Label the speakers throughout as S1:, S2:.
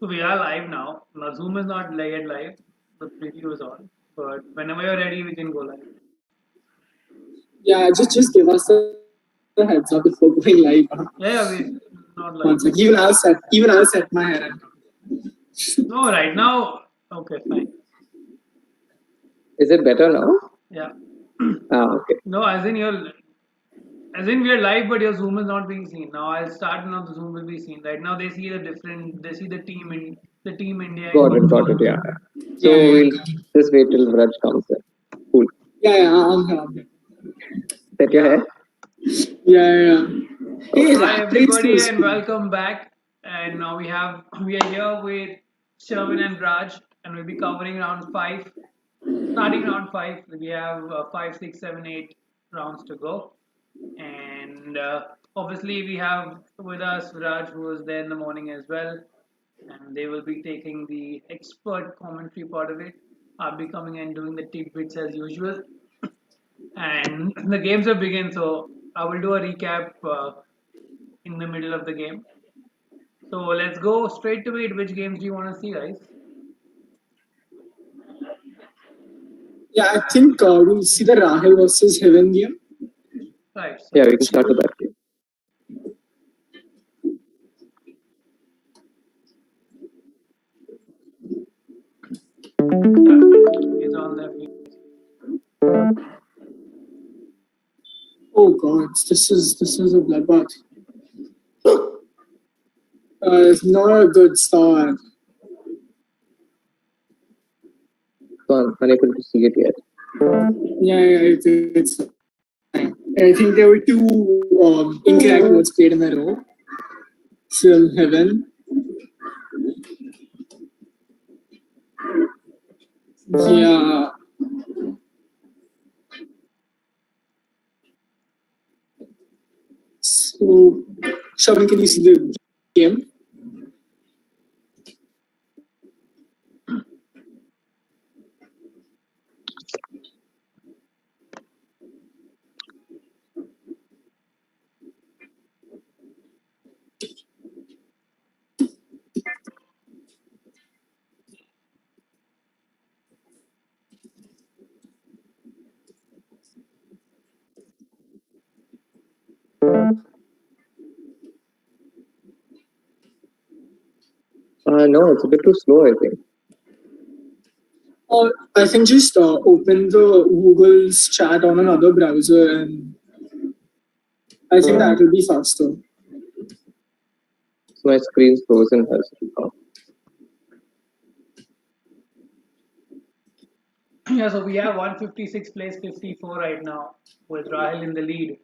S1: So we are live now. Now Zoom is not yet live. The preview is on. But whenever you're ready, we can go live.
S2: Yeah, just give us a heads up before going live.
S1: Yeah, we not
S2: One
S1: live.
S2: sec. Even I'll set my hair.
S1: No, right now. Okay, fine.
S3: Is it better now?
S1: Yeah.
S3: Okay.
S1: No, as in we are live, but your Zoom is not being seen. Now I'll start. Now the Zoom will be seen. Right now they see the different. They see the team in the team India.
S3: Got it. Yeah. So
S2: Yeah,
S3: we'll just wait till Raj comes in. Cool.
S2: yeah, I'm here.
S3: Set your hair.
S2: Yeah. Hey,
S1: Hi
S2: rat race
S1: everybody
S2: was
S1: and
S2: cool.
S1: welcome back. And now we are here with Sherwin and Raj, and we'll be covering round five. Starting round five, we have 5, 6, 7, 8 rounds to go, and obviously we have with us Raj, who was there in the morning as well, and they will be taking the expert commentary part of it. I'll be coming and doing the tidbits as usual, and the games will begin. So I will do a recap in the middle of the game. So let's go straight to it. Which games do you want to see, guys?
S2: Yeah, I think we'll see the Rahul versus Heaven game.
S1: Right. So
S3: Yeah, we can start with that game.
S1: it's on there.
S2: Oh God, this is a bloodbath. It's not a good start.
S3: So I'm unable to see it yet.
S2: Yeah, it's fine. I think there were two incorrect words played in a row. From Heaven. Yeah. So, Shabin, can you see the game?
S3: No, it's a bit too slow, I think.
S2: I think just open the Google's chat on another browser, and I think that will be faster.
S3: So my screen's frozen as well.
S1: Yeah, so we have 156 plays 54 right now with Rahil in the lead.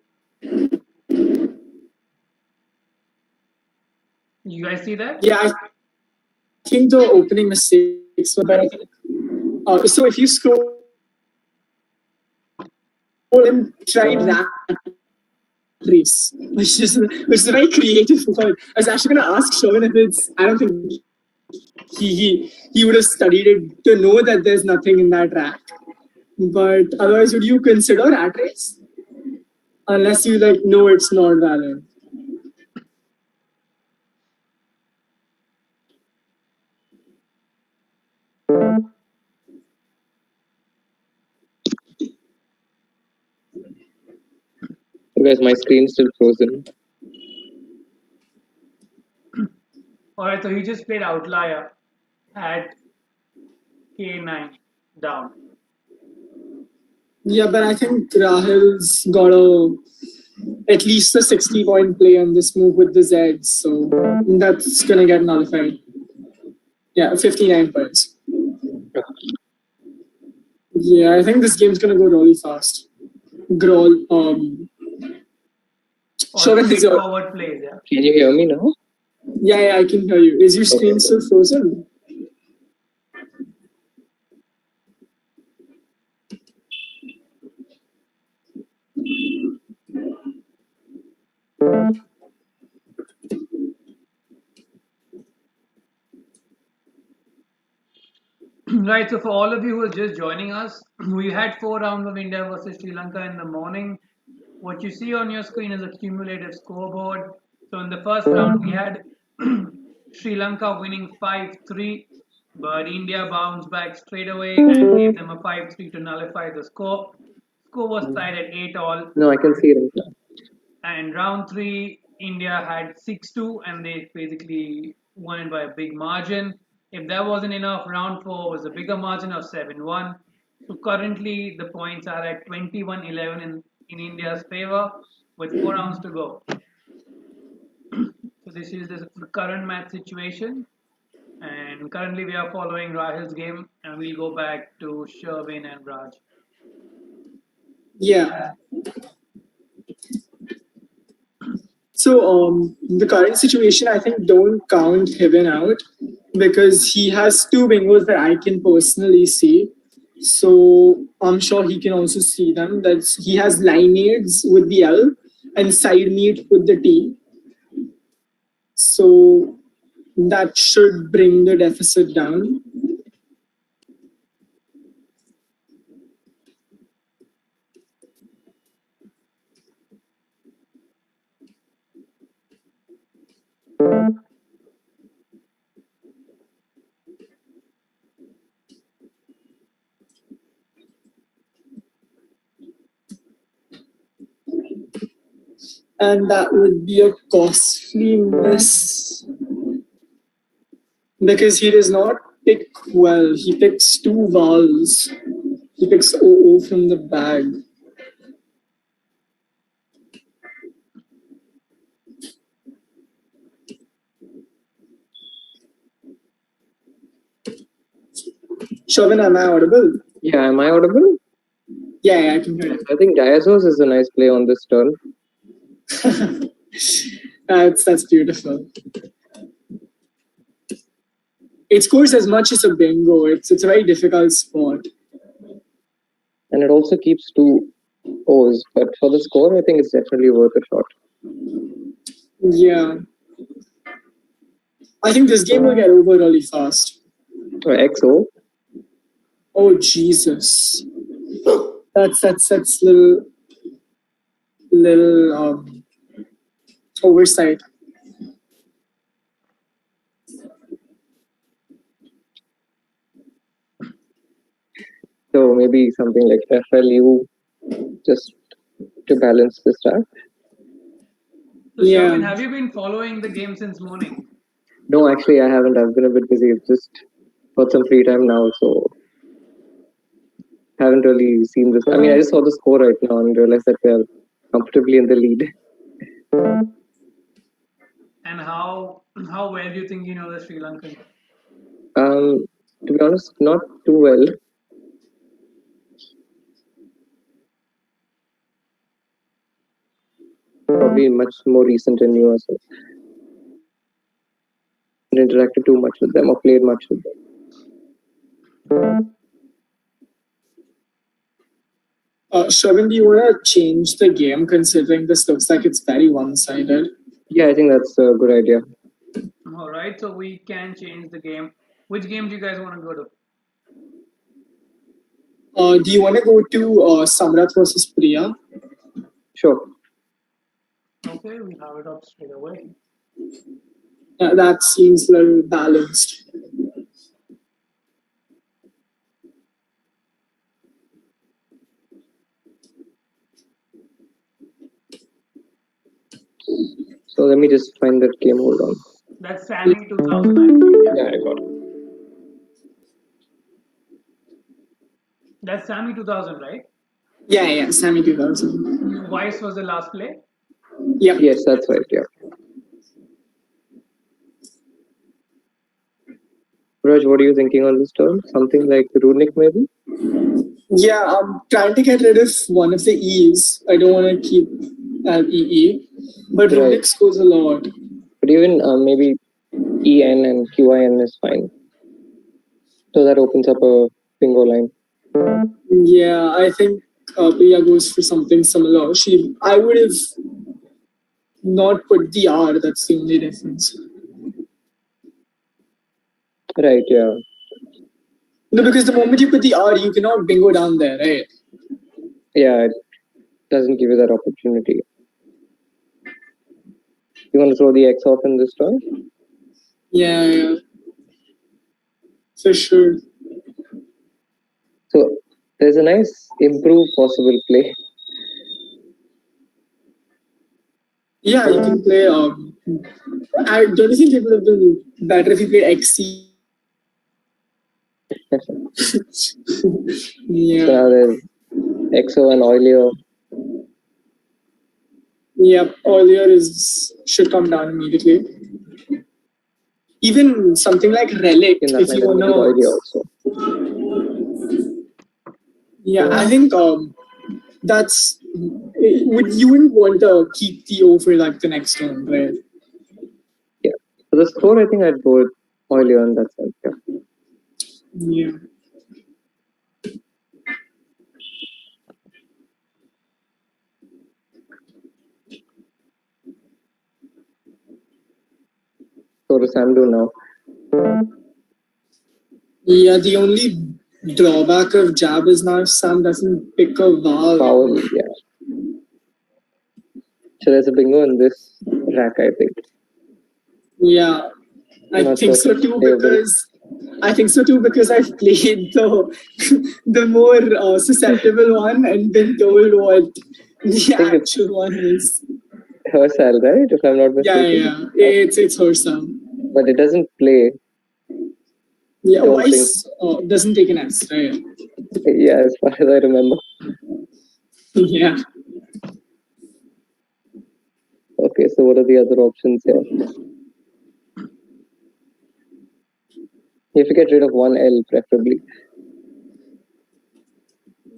S1: You guys see that?
S2: Yeah, I think the opening mistakes were better. So if you scroll and try that race, which is a very creative word. I was actually going to ask Sherwin if it's. I don't think he would have studied it to know that there's nothing in that rack. But otherwise, would you consider rat race? Unless you know it's not valid.
S3: Guys, my screen's still frozen.
S1: Alright, so he just played Outlier at K9 down.
S2: Yeah, but I think Rahul's got at least a 60-point play on this move with the Zeds, so that's gonna get nullified. Yeah, 59 points. Yeah, I think this game's gonna go really fast. Growl, Sherwin,
S1: Straightforward plays, yeah.
S3: Can you hear me now?
S2: Yeah, I can hear you. Is your screen still frozen?
S1: Right, so for all of you who are just joining us, we had 4 rounds of India versus Sri Lanka in the morning. What you see on your screen is a cumulative scoreboard. So in the first round, we had Sri Lanka winning 5-3, but India bounced back straight away and gave them a 5-3 to nullify the score. Score was tied at 8 all.
S3: No, I can see it right now.
S1: And round 3, India had 6-2 and they basically won it by a big margin. If that wasn't enough, round 4 was a bigger margin of 7-1. So currently the points are at 21-11 in India's favor with 4 rounds to go. So this is the current match situation. And currently we are following Rahil's game and we'll go back to Sherwin and Raj.
S2: Yeah. So the current situation, I think, don't count Heaven out because he has two bingos that I can personally see. So I'm sure he can also see them. That's he has lineades with the L and side meat with the T. So that should bring the deficit down. And that would be a costly miss because he does not pick well. He picks two vowels. He picks OO from the bag. Chauvin, am I audible?
S3: Yeah, am I audible?
S2: Yeah, I can hear you.
S3: I think Diazos is a nice play on this turn.
S2: That's beautiful. It scores as much as a bingo. It's a very difficult spot.
S3: And it also keeps two O's. But for the score, I think it's definitely worth a shot.
S2: Yeah. I think this game will get over really fast.
S3: XO.
S2: Oh Jesus. That's little oversight.
S3: So maybe something like FLU just to balance the stack.
S1: So
S2: Yeah.
S1: Sherwin, have you been following the game since morning?
S3: No, actually, I haven't. I've been a bit busy. I've just got some free time now, so haven't really seen this. I mean, I just saw the score right now and realized that we're comfortably in the lead.
S1: And how well do you think you know the Sri Lankan?
S3: To be honest, not too well. Probably much more recent in US. Interacted too much with them or played much with them.
S2: Chauvin, do you want to change the game considering this looks like it's very one-sided?
S3: Yeah, I think that's a good idea.
S1: All right, so we can change the game. Which game do you guys want to go to?
S2: Do you want to go to Samrat versus Priya?
S3: Sure.
S1: Okay, we have it up straight away.
S2: That seems a little balanced.
S3: So let me just find that game. Hold on.
S1: That's Sammy 2000, I believe.
S3: Yeah, I got it.
S1: That's Sammy 2000, right?
S2: Yeah, Sammy 2000.
S1: Vice was the last play.
S2: Yep.
S3: Yes, that's right. Yeah. Raj, what are you thinking on this turn? Something like Runic, maybe?
S2: Yeah, I'm trying to get rid of one of the E's. I don't want to keep LEE, but
S3: Right.
S2: Runic scores a lot.
S3: But even maybe EN and QIN is fine. So that opens up a bingo line.
S2: Yeah, I think Priya goes for something similar. I would have not put the R. That's the only difference.
S3: Right, yeah.
S2: No, because the moment you put the R, you cannot bingo down there, right?
S3: Yeah, it doesn't give you that opportunity. You want to throw the X off in this turn?
S2: Yeah, for sure.
S3: So there's a nice improved possible play.
S2: Yeah, you can play. I don't you think it would have been better if you played XC?
S3: So now
S2: Yeah.
S3: there's EXO and Oilio.
S2: Yeah, earlier is should come down immediately. Even something like Relic,
S3: In that
S2: if
S3: line,
S2: you
S3: then we need
S2: wanna.
S3: Oilio also.
S2: Yeah, I think that's. Would you wouldn't want to keep the over like the next turn, right?
S3: Yeah. So the score, I think I'd go with Oilio in that sense. Yeah.
S2: Yeah.
S3: So to Sam do now.
S2: Yeah, the only drawback of jab is now if Sam doesn't pick a vowel.
S3: Foul, yeah. So there's a bingo in this rack, I think.
S2: Yeah, I
S3: Not
S2: think
S3: so
S2: so too
S3: playable.
S2: because I've played the more susceptible one and been told what the
S3: I think it's
S2: actual one is.
S3: Hersal, right? If I'm not mistaken.
S2: Yeah. It's her Sam.
S3: But it doesn't play.
S2: Yeah,
S3: Don't think.
S2: Vice doesn't take an S, right?
S3: Yeah, as far as I remember.
S2: Yeah.
S3: Okay, so what are the other options here? You have to get rid of one L, preferably.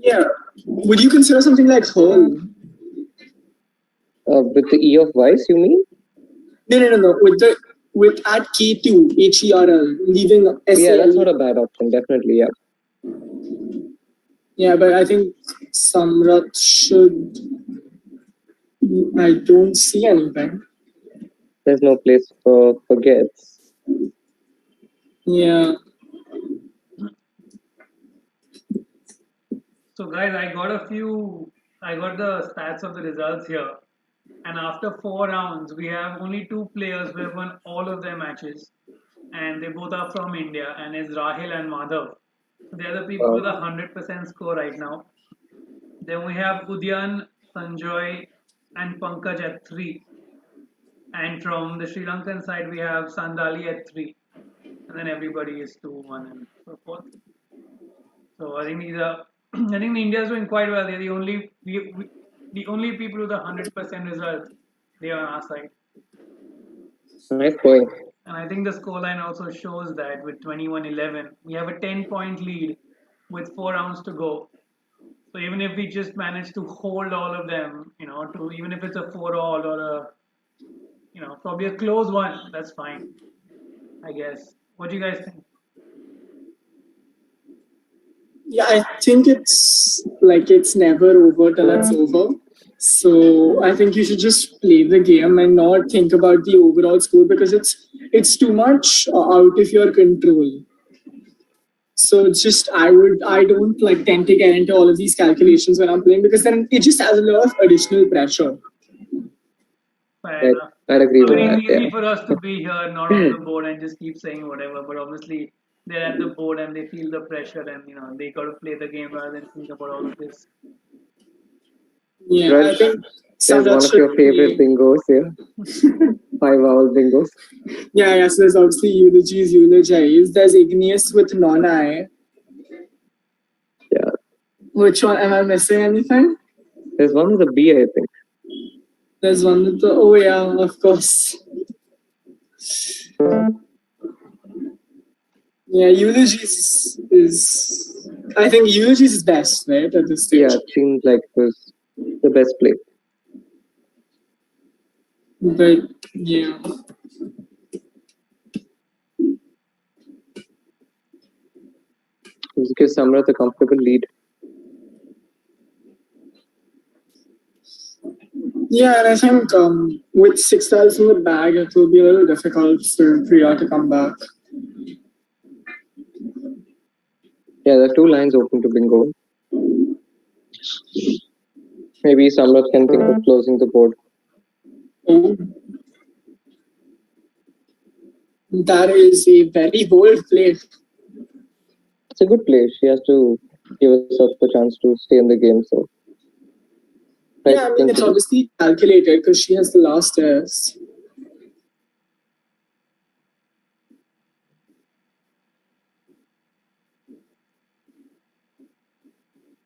S2: Yeah. Would you consider something like Hurl?
S3: With the E of Vice, you mean?
S2: No. With at K2 HERL leaving SAL.
S3: Yeah, that's not a bad option. Definitely, yeah.
S2: Yeah, but I think Samrat should. I don't see anything.
S3: There's no place for gets.
S2: Yeah.
S1: So guys, I got the stats of the results here. And after 4 rounds, we have only 2 players who have won all of their matches. And they both are from India, and it's Rahil and Madhav. So they are the people with a 100% score right now. Then we have Udyan, Sanjoy, and Pankaj at 3. And from the Sri Lankan side, we have Sandali at 3. And then everybody is 2, 1, and so forth. So I think I think India is doing quite well. They're the only people with a 100% result. They are on our side.
S3: Nice going.
S1: And I think the scoreline also shows that with 21-11, we have a 10-point lead with 4 rounds to go. So even if we just manage to hold all of them, to even if it's a 4-all or probably a close one, that's fine, I guess. What do you guys think?
S2: Yeah, I think it's never over till it's over. So I think you should just play the game and not think about the overall score because it's too much out of your control. So it's just I don't like tend to get into all of these calculations when I'm playing because then it just has a lot of additional pressure.
S1: Fair enough.
S3: I'd agree
S1: I
S3: with
S1: mean,
S3: that.
S1: it's easy
S3: Yeah.
S1: for us to be here, not on the board, and just keep saying whatever. But obviously, they're at the board and they feel the pressure, and they got to play the game rather than think about all of this.
S2: Yeah, I
S3: Raj,
S2: think
S3: there's
S2: Samrat
S3: one of
S2: should
S3: your favorite
S2: play.
S3: bingos here. 5-vowel bingos.
S2: Yeah. So there's obviously eulogies. There's Igneous with non-I.
S3: Yeah.
S2: Which one? Am I missing anything?
S3: There's one with a B, I think.
S2: There's one with the. Oh, yeah, of course. Yeah, eulogies is. I think eulogies is best, right, at this stage.
S3: Yeah, it seems like it was the best play.
S2: But, yeah.
S3: This gives Samrat a comfortable lead.
S2: Yeah, and I think with 6 tiles in the bag, it will be a little difficult for Priya to come back.
S3: Yeah, there are 2 lines open to bingo. Maybe Samrat can think of closing the board.
S2: Oh. That is a very bold play.
S3: It's a good play. She has to give herself a chance to stay in the game. So,
S2: Yeah, I mean, it's obviously calculated because she has the last test.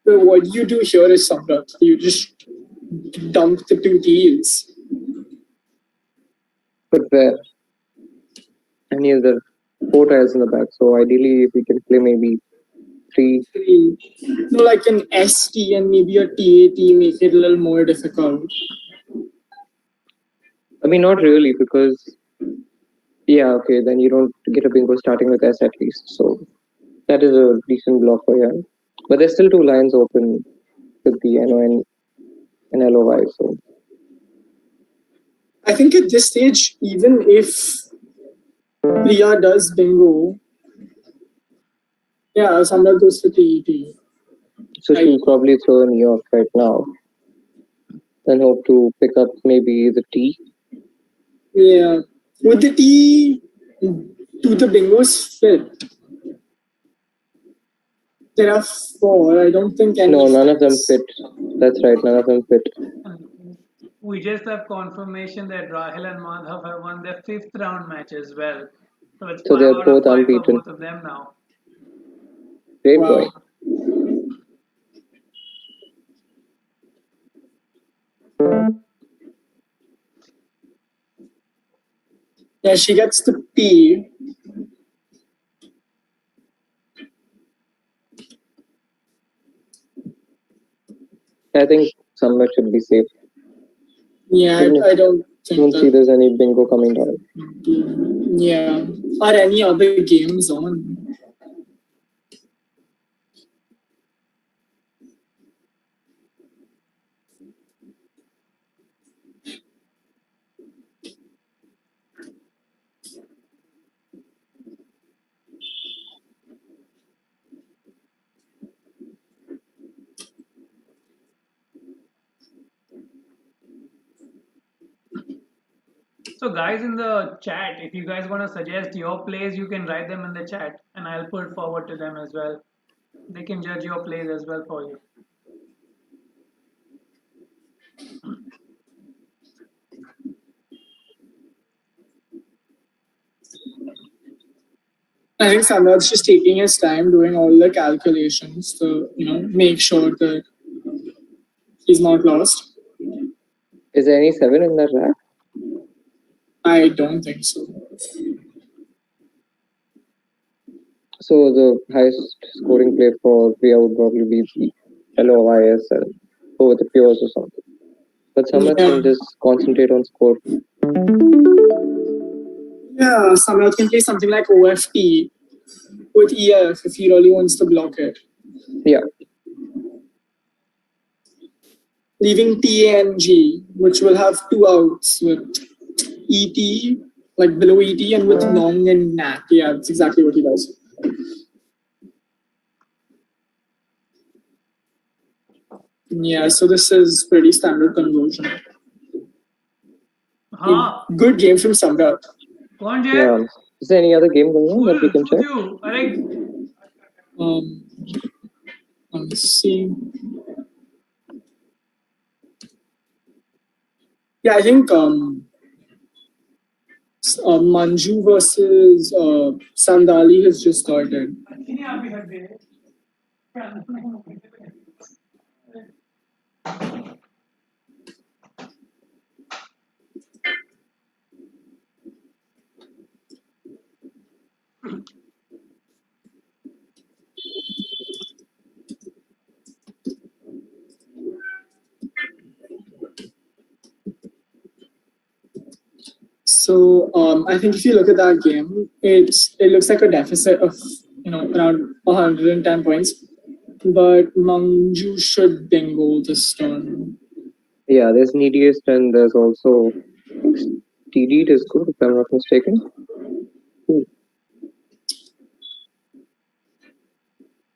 S2: But what you do here is Samrat. You just dump the two teals.
S3: but where? And he has the 4 tiles in the back. So ideally, if we can play maybe 3.
S2: No, like an ST and maybe a TAT make it a little more difficult.
S3: I mean, not really, because yeah, okay, then you don't get a bingo starting with S at least. So that is a decent block for you. But there's still 2 lines open with the NO and LOY. So
S2: I think at this stage, even if Priya does bingo, yeah, Samrat goes for TET.
S3: so she'll probably throw a New York right now. Then hope to pick up maybe the T.
S2: Yeah. Would the T do the bingos fit? There are 4. I don't think any.
S3: No, none of them fit. That's right, none of them fit.
S1: We just have confirmation that Rahil and Madhav have won their 5th round match as well. So it's
S3: So
S1: 5
S3: they're
S1: out
S3: both
S1: of 5 for
S3: unbeaten.
S1: both of them now.
S3: Great
S2: Wow.
S3: going.
S2: Yeah, she gets the P.
S3: I think Summer should be safe.
S2: Yeah, I don't think
S3: Don't see there's any bingo coming down.
S2: Yeah. Are any other games on?
S1: So guys in the chat, if you guys want to suggest your plays, you can write them in the chat and I'll put forward to them as well. They can judge your plays as well for you.
S2: I think Samrat's just taking his time doing all the calculations to, make sure that he's not lost.
S3: Is there any 7 in that rack?
S2: I don't think so.
S3: So the highest scoring play for Priya would probably be the LOIS and go with the pures or something. But Samrat can just concentrate on score.
S2: Yeah, Samrat can play something like OFT with EF if he really wants to block it.
S3: Yeah.
S2: Leaving TA and G, which will have 2 outs with ET, like below ET, and with Nong and Nat. Yeah, that's exactly what he does. Yeah, so this is pretty standard conversion. Good game from Samrat.
S3: Yeah. Is there any other game going on that we can check?
S2: Let's see. Yeah, I think Manju versus Sandali has just started. So I think if you look at that game, it looks like a deficit of around 110 points, but Manju should bingo this turn.
S3: Yeah, there's Neediest and there's also TD is good if I'm not mistaken.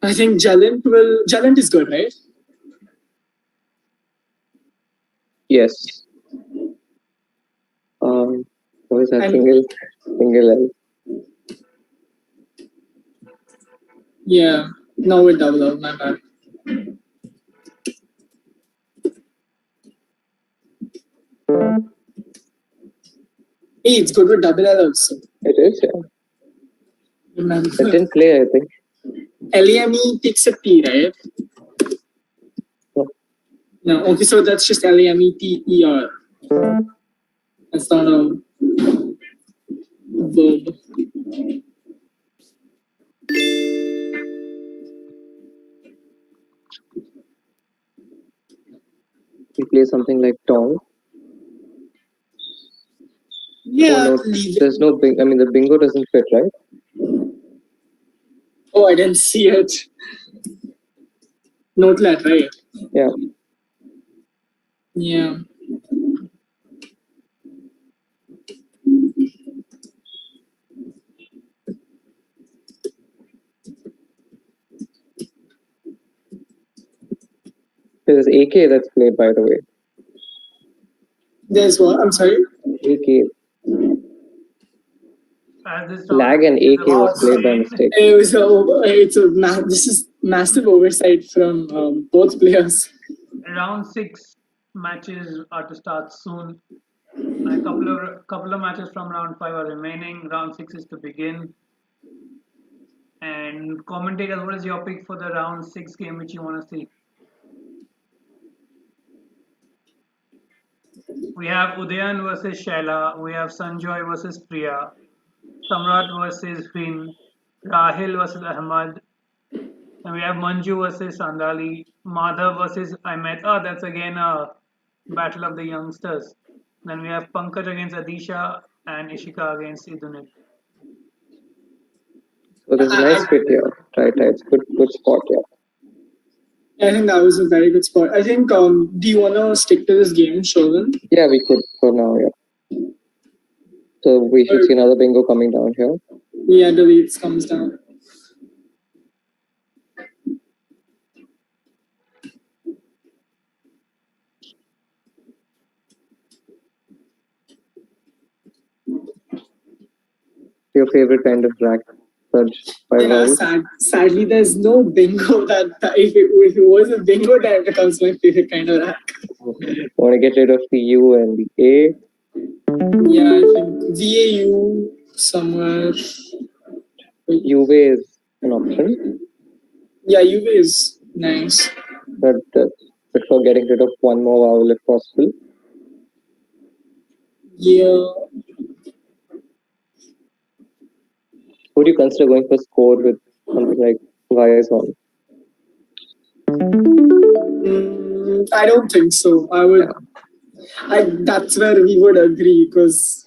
S2: I think Jalent is good, right?
S3: Yes. What is that? Single L.
S2: Yeah. No, with double L, my bad. Hey, it's good with double L also.
S3: It is, yeah.
S2: Remember.
S3: It didn't play, I think.
S2: LAME takes a T, right?
S3: No.
S2: No, okay, so that's just LAMETER. That's not a verb.
S3: We play something like Tong.
S2: Yeah,
S3: Oh, no, there's no I mean, the bingo doesn't fit, right?
S2: Oh, I didn't see it. Note that, right?
S3: Yeah.
S2: Yeah.
S3: There's AK that's played, by the way.
S2: There's what? I'm sorry?
S3: AK. Lag and AK was played by mistake.
S2: This is massive oversight from both players.
S1: Round 6 matches are to start soon. A couple of matches from round 5 are remaining. Round 6 is to begin. And commentators, what is your pick for the round 6 game which you want to see? We have Udayan versus Shaila. We have Sanjoy versus Priya. Samrat versus Finn. Rahil versus Ahmad. And we have Manju versus Sandali. Madhav versus Ahmed. Oh, that's again a battle of the youngsters. Then we have Pankaj against Adisha and Ishika against Idunit.
S3: So there's a nice fit here. Right. It's good spot here.
S2: I think that was a very good spot. I think, do you want to stick to this game, Chauvin?
S3: Yeah, we could for now, yeah. So we should see another bingo coming down here.
S2: Yeah, the leads comes down.
S3: Your favorite kind of rack, Surge?
S2: Yeah, sadly, there's no bingo that if it was a bingo, that becomes my favorite kind of rack.
S3: Want to get rid of the U and the A?
S2: Yeah, I think VAU somewhere.
S3: UV is an option.
S2: Yeah, UV is nice.
S3: But before getting rid of one more vowel if possible.
S2: Yeah.
S3: Would you consider going for score with something like Y is on?
S2: I don't think so. I would. That's where we would agree because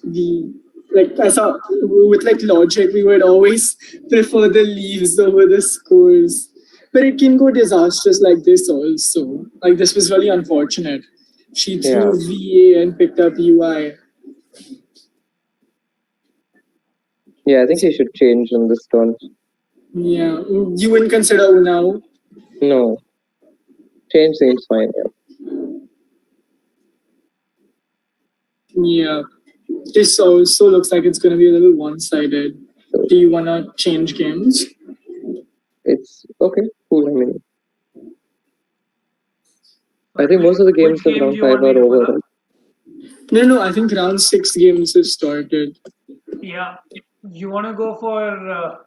S2: I saw with logic, we would always prefer the leaves over the scores. But it can go disastrous like this also. Like this was really unfortunate. She threw VA and picked up UI.
S3: Yeah, I think she should change on this turn.
S2: Yeah, you wouldn't consider Unao?
S3: No. Change seems fine, yeah.
S2: Yeah. This also looks like it's going to be a little one-sided. Do you want to change games?
S3: It's okay. Cool. I mean, I think most of the games of round 5 are over. Right?
S2: No. I think round 6 games have started.
S1: Yeah. You want to go for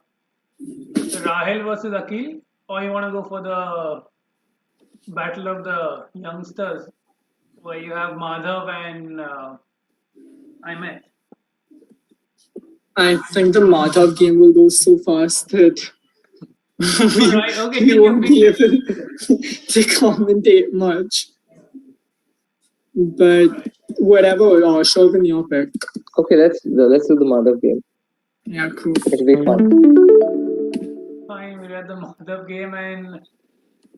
S1: Rahil versus Akil? Or you want to go for the battle of the youngsters where you have Madhav and Ahmed?
S2: I think the Madhav game will go so fast that we won't be able to commentate much. But whatever, Chauvin, your pick.
S3: Okay, let's do the Madhav game.
S2: Yeah, cool.
S3: It'll be fun.
S1: Fine, we'll have the Madhav game, and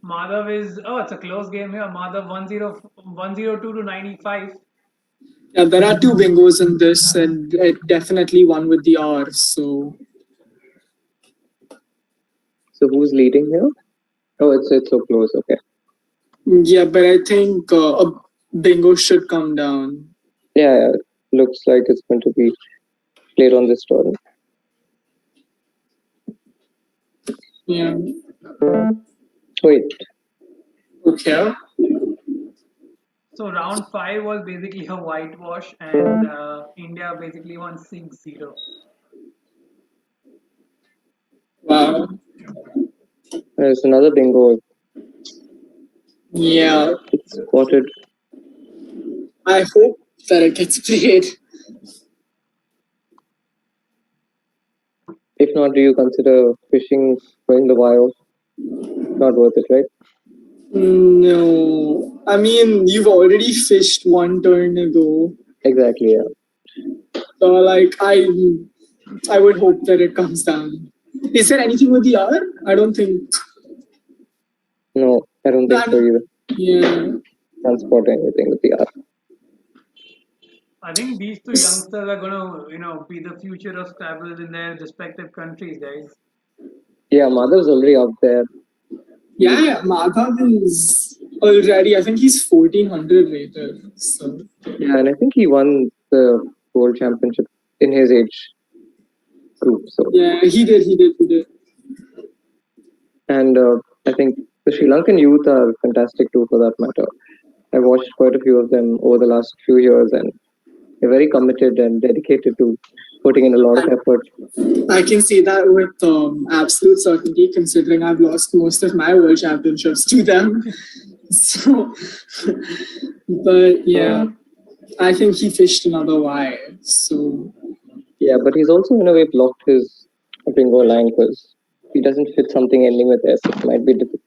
S1: Madhav is it's a close game here. Madhav 102 to 95.
S2: Yeah, there are 2 bingos in this, and definitely one with the R. So
S3: who's leading here? Oh, it's so close. Okay.
S2: Yeah, but I think a bingo should come down.
S3: Yeah, looks like it's going to be played on this turn.
S2: Yeah.
S3: Wait,
S2: Okay.
S1: So round five was basically a whitewash, and India basically won 6-0.
S2: Wow.
S3: there's another bingo.
S2: Yeah.
S3: It's spotted.
S2: I hope that it gets played.
S3: If not, do you consider fishing going the wire? Not worth it, right?
S2: No. I mean, you've already fished one turn ago.
S3: Exactly, yeah.
S2: So, like, I would hope that it comes down. Is there anything with the R? I don't think.
S3: No, I don't think so either.
S2: Yeah.
S3: Can't spot anything with the R.
S1: I think these two youngsters are gonna, be the future of Scrabble in their respective countries, guys.
S3: Yeah, Madhav's already up there.
S2: Yeah, Madhav is already, I think he's 1400 rated. So.
S3: Yeah, and I think he won the world championship in his age group. So
S2: Yeah, he did.
S3: and I think the Sri Lankan youth are fantastic too, for that matter. I've watched quite a few of them over the last few years, and they're very committed and dedicated to putting in a lot of effort.
S2: I can say that with absolute certainty, considering I've lost most of my world championships to them. So, but yeah, I think he fished another Y. So,
S3: Yeah, but he's also in a way blocked his bingo line because he doesn't fit something ending with S. It might be difficult.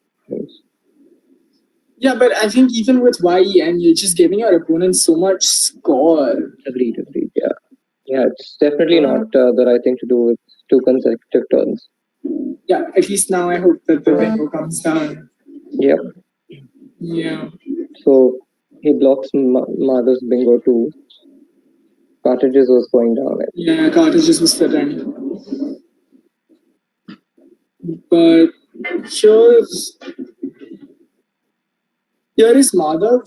S2: yeah, but I think even with YEN, you're just giving your opponent so much score.
S3: Agreed. Yeah. Yeah, it's definitely not the right thing to do with two consecutive turns.
S2: Yeah, at least now I hope that the bingo comes down.
S3: Yep.
S2: Yeah.
S3: So he blocks Madhav's bingo too. Cartridges was going down.
S2: Yeah, cartridges was fitting. But here is Madhav.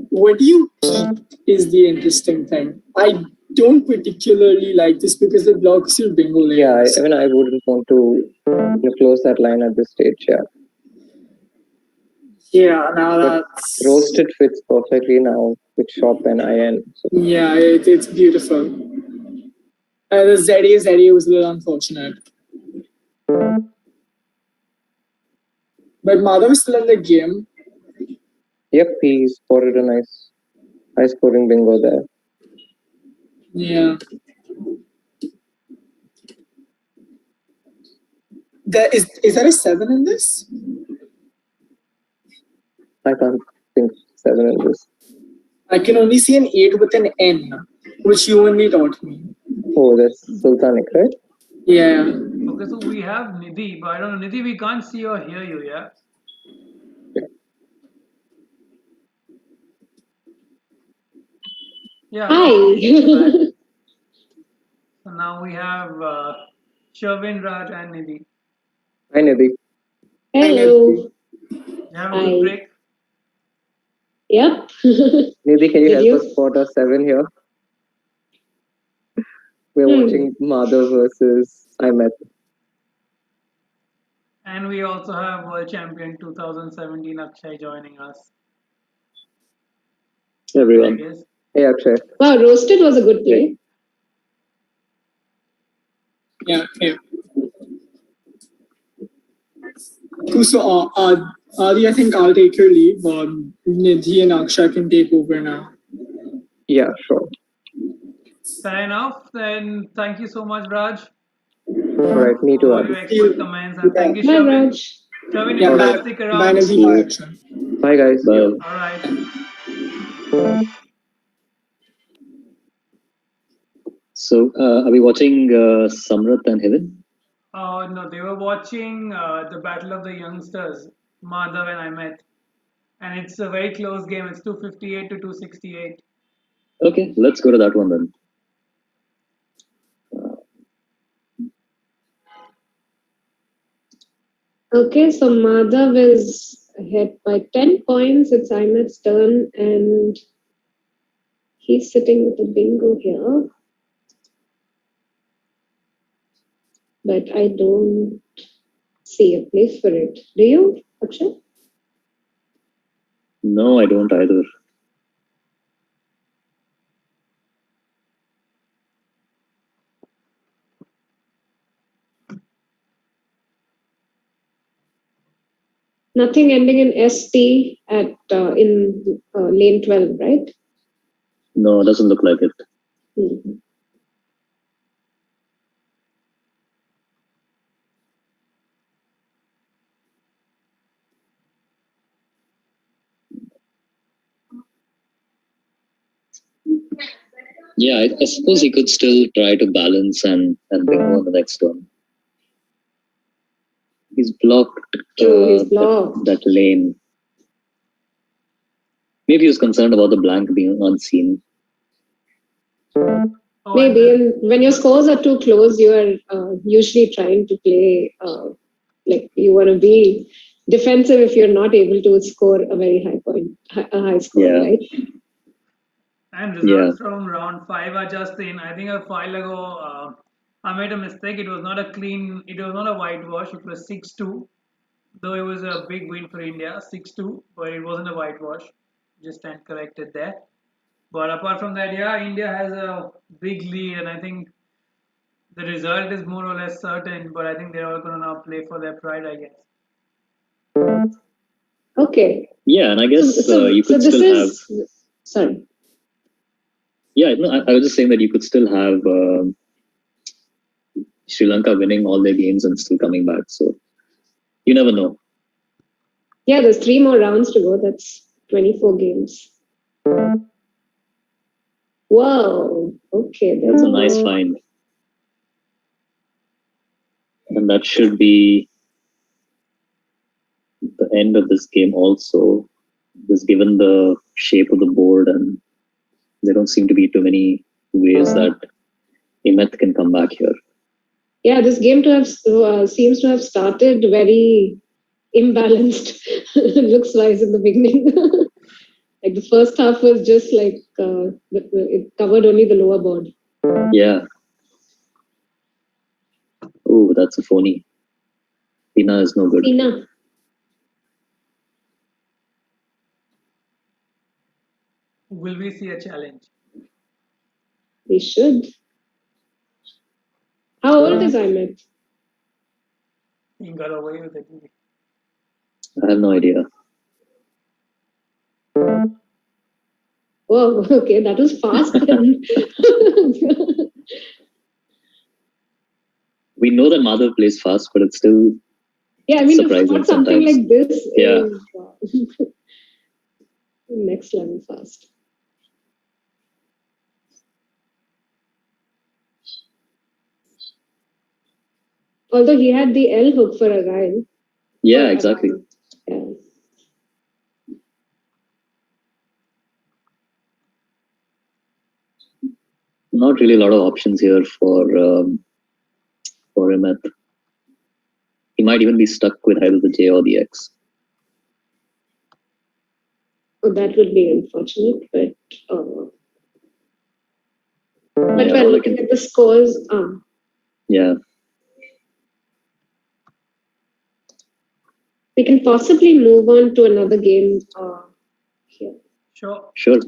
S2: What do you keep is the interesting thing. I don't particularly like this because it blocks your bingo lanes.
S3: Yeah, even I wouldn't want to close that line at this stage. Yeah.
S2: Yeah, now that's
S3: Roasted fits perfectly now with shop and IN. So.
S2: Yeah, it's beautiful. The ZA was a little unfortunate. But Madhav is still in the game.
S3: Yep, he spotted a nice high scoring bingo there.
S2: Yeah. Is there a 7 in this?
S3: I can't think 7 in this.
S2: I can only see an 8 with an N, which you only taught me.
S3: Oh, that's Sultanic, right?
S2: Yeah.
S1: Okay, so we have Nidhi, but I don't know, Nidhi, we can't see or hear you, yeah? Yeah.
S4: Hi.
S1: So now we have Shervin, Raj, and Nidhi.
S3: Hi, Nidhi.
S4: Hello.
S1: You have a
S4: Hi.
S1: good break?
S4: Yep.
S3: Nidhi, can you
S4: Did
S3: help
S4: you?
S3: us spot a 7 here? We're watching Madhav versus Imet.
S1: And we also have World Champion 2017 Akshay joining us.
S5: Everyone.
S1: I guess.
S3: Hey, Akshay.
S4: Wow, roasted was a good play.
S2: Yeah. Cool. So, Adi, I think I'll take your leave. Nidhi and Akshay can take over now.
S3: Yeah, sure.
S1: Fair enough. Then thank you so much, Raj,
S3: All right, me too,
S1: for
S3: Adi.
S1: your expert comments. And thank you,
S4: Bye,
S1: Shervin.
S4: Raj.
S1: Shervin, if
S2: Yeah,
S1: you
S2: bye,
S1: can stick
S2: bye,
S1: around.
S2: Nidhi. Bye, Akshay.
S3: Bye, guys.
S5: Bye.
S1: All right.
S5: So, are we watching Samrat and Heaven?
S1: No, they were watching the Battle of the Youngsters, Madhav and I met. And it's a very close game. It's 258 to 268.
S5: Okay, let's go to that one then.
S4: Okay, so Madhav is ahead by 10 points. It's Imet's turn, and he's sitting with a bingo here. But I don't see a place for it. Do you, Akshay?
S5: No, I don't either.
S4: Nothing ending in ST at in lane 12, right?
S5: No, it doesn't look like it.
S4: Mhm.
S5: Yeah, I suppose he could still try to balance and bingo on the next one. He's blocked,
S4: True, he's blocked.
S5: that lane. Maybe he was concerned about the blank being unseen.
S1: Oh,
S4: Maybe, and when your scores are too close, you are usually trying to play like you want to be defensive if you're not able to score a very high point, a high score,
S5: Yeah.
S4: right?
S1: And results from round 5 are just in. I think a while ago, I made a mistake. It was not a clean, it was not a whitewash. It was 6-2. Though it was a big win for India, 6-2, but it wasn't a whitewash. Just stand corrected there. But apart from that, yeah, India has a big lead, and I think the result is more or less certain. But I think they're all going to now play for their pride, I guess.
S4: Okay.
S5: Yeah, and I guess you could
S4: this
S5: still have.
S4: Sorry.
S5: Yeah, no, I was just saying that you could still have Sri Lanka winning all their games and still coming back. So you never know.
S4: Yeah, there's 3 more rounds to go. That's 24 games. Wow. Okay,
S5: That's a nice find. And that should be the end of this game also. Just given the shape of the board, and there don't seem to be too many ways that Imeth can come back here.
S4: Yeah, this game to have seems to have started very imbalanced looks wise in the beginning. Like the first half was just like it covered only the lower board.
S5: Yeah. Oh, that's a phony. Pina is no good.
S4: Pina.
S1: Will we see a challenge?
S4: We should. How old is Ahmed?
S1: He got away with it.
S5: I have no idea.
S4: Whoa, okay, that was fast then.
S5: We know that Madhav plays fast, but it's still
S4: Yeah, I mean, to
S5: surprising
S4: spot something
S5: sometimes.
S4: like this
S5: Yeah.
S4: is next level fast. Although he had the L hook for a while.
S5: Yeah, exactly.
S4: Yeah.
S5: Not really a lot of options here for Imeth. He might even be stuck with either the J or the X.
S4: Oh, that would be unfortunate, but
S5: Yeah,
S4: well, looking at the scores,
S5: yeah.
S4: we can possibly move on to another game here.
S1: Sure.
S5: Sure.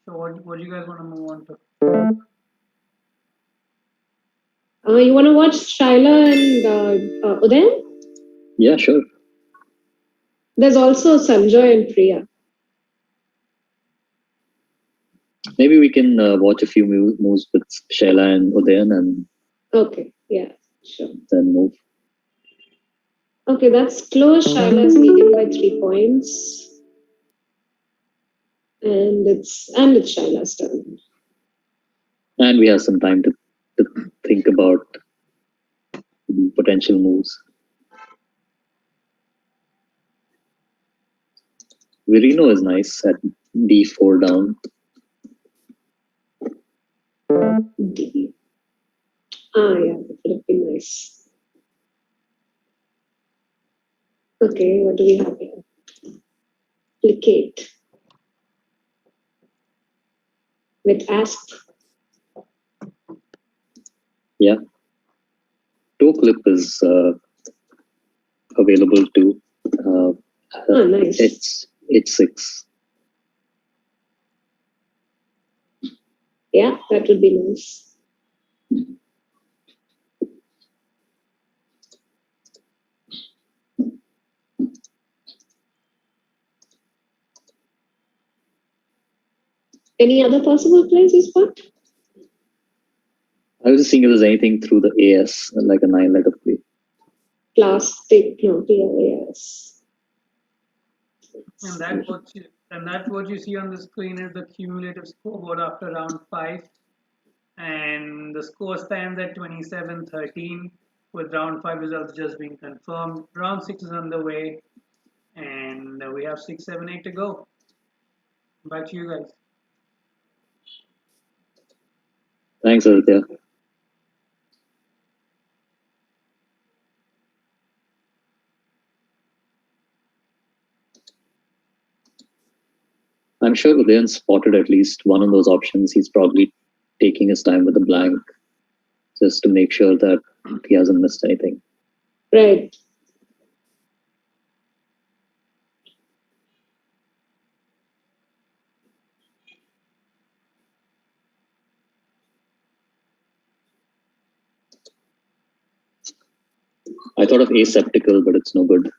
S1: So what do you guys want to move on to?
S4: You want to watch Shaila and Uday?
S5: Yeah, sure.
S4: There's also Sanjoy and Priya.
S5: Maybe we can watch a few moves with Shaila and Udayan and
S4: Okay, yeah, sure.
S5: then move.
S4: Okay, that's close. Shaila's leading by 3 points. And it's Shaila's turn.
S5: And we have some time to think about potential moves. Virino is nice at D4 down.
S4: D. Yeah, that would have been nice. Okay, what do we have here? Plicate. With asp.
S5: Yeah. 2 toe clip is available too.
S4: Oh, nice.
S5: It's 6.
S4: Yeah, that would be nice. Any other possible plays you spot?
S5: I was just seeing if there's anything through the AS, like a 9-letter play.
S4: Plastic, no, PLAS.
S1: And that's what you see on the screen is the cumulative scoreboard after round 5. And the score stands at 27-13 with round 5 results just being confirmed. Round 6 is underway and we have 6, 7, 8 to go. Back to you guys.
S5: Thanks, Aditya. I'm sure Udayan spotted at least one of those options. He's probably taking his time with the blank just to make sure that he hasn't missed anything.
S4: Right.
S5: I thought of aseptical, but it's no good.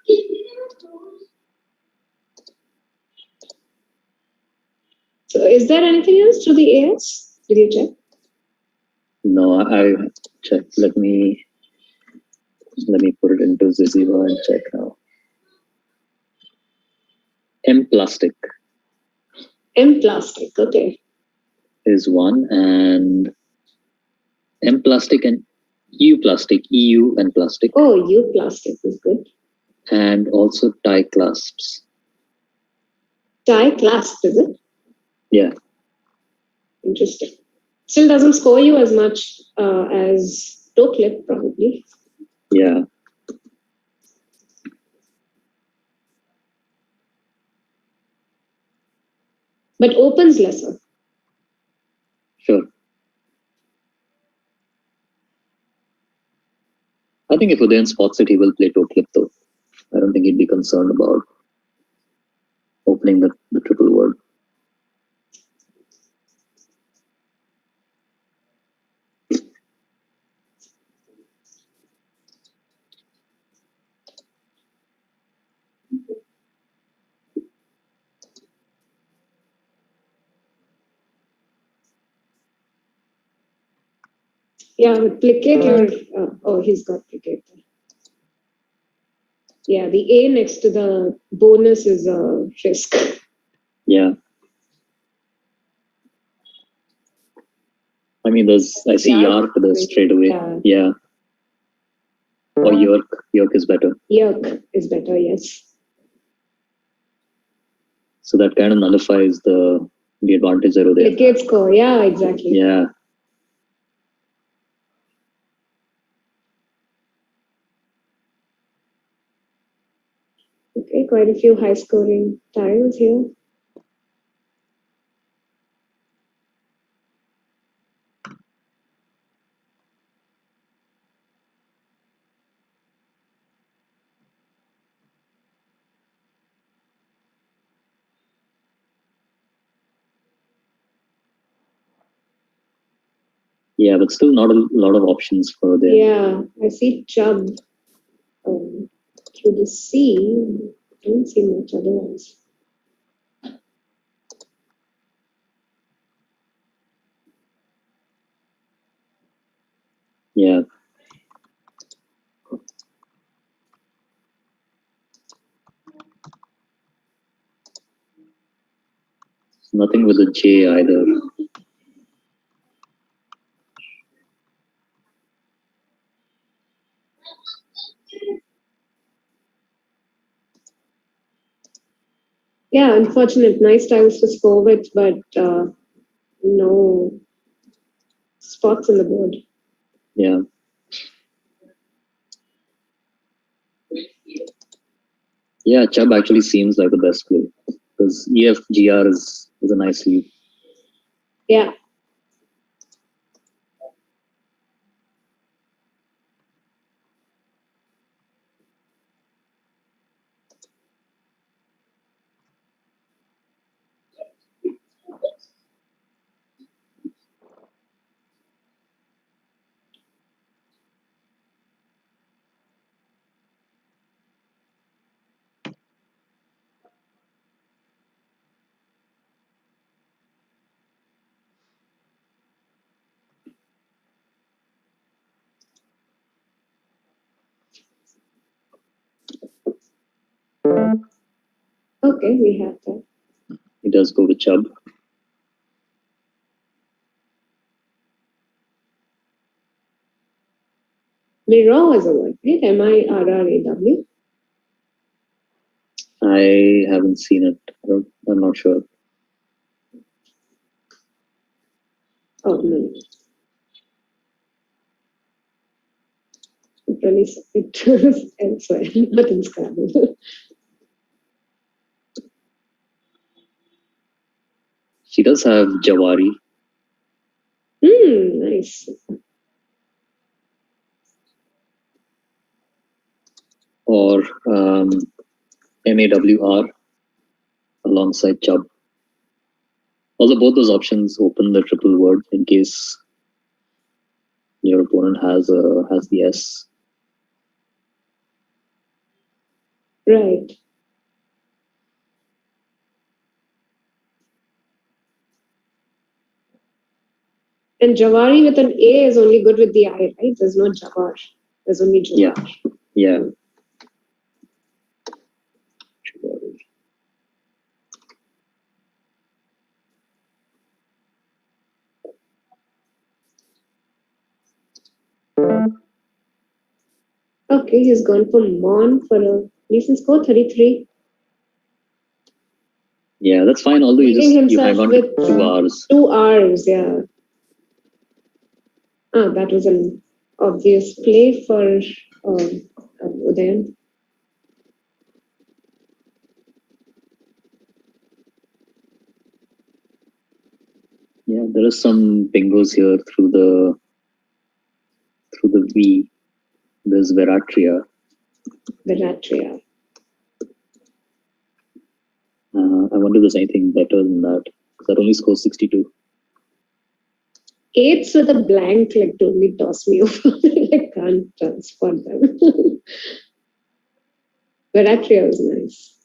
S4: So is there anything else to the AS? Did you check?
S5: No, I checked. Let me put it into Ziziva and check now. M plastic
S4: M plastic, okay.
S5: is one, and M plastic and EU plastic, EU and plastic,
S4: Oh, U plastic is good.
S5: and also tie clasps.
S4: Tie clasp, is it?
S5: Yeah,
S4: Interesting. Still doesn't score you as much as toe clip, probably.
S5: yeah.
S4: But opens lesser.
S5: Sure. I think if Udayan spots it, he will play toe clip though. I don't think he'd be concerned about opening the triple word.
S4: Yeah, with plicate, he's got plicate. Yeah, the A next to the bonus is a risk.
S5: Yeah. I mean, I see Yark there straight away. Yeah. Or York. York is better.
S4: Yerk is better, yes.
S5: So that kind of nullifies the advantage there.
S4: Plicate score, yeah, exactly.
S5: Yeah.
S4: Okay, quite a few high scoring tiles here.
S5: Yeah, but still not a lot of options for them.
S4: Yeah, I see Chubb through the C. I don't see much otherwise.
S5: Yeah. Nothing with a J either.
S4: Yeah, unfortunate. Nice tiles to score with, but no spots on the board.
S5: Yeah. Yeah, Chubb actually seems like the best play because EFGR is a nice lead.
S4: Yeah. Okay, we have that.
S5: He does go to Chubb.
S4: Mirror is a word, right? Mirraw.
S5: I haven't seen it. I'm not sure.
S4: Oh, no. It was elsewhere, not in Scrabble.
S5: She does have Jawari.
S4: Nice.
S5: Or MAWR alongside Chubb. Although both those options open the triple word in case your opponent has the S.
S4: Right. And Jawari with an A is only good with the I, right? There's no Jawar. There's only Jawar.
S5: Yeah.
S4: Okay, he's gone for Mon for a decent score, 33.
S5: Yeah, that's fine. Although you hang on
S4: with
S5: 2 hours.
S4: 2 hours, yeah. That was an obvious play for Udayan.
S5: Yeah, there are some bingos here through the V. There's Veratria. I wonder if there's anything better than that. That only scores 62.
S4: 8s with a blank like totally toss me over. I can't spot them. Veratria was nice.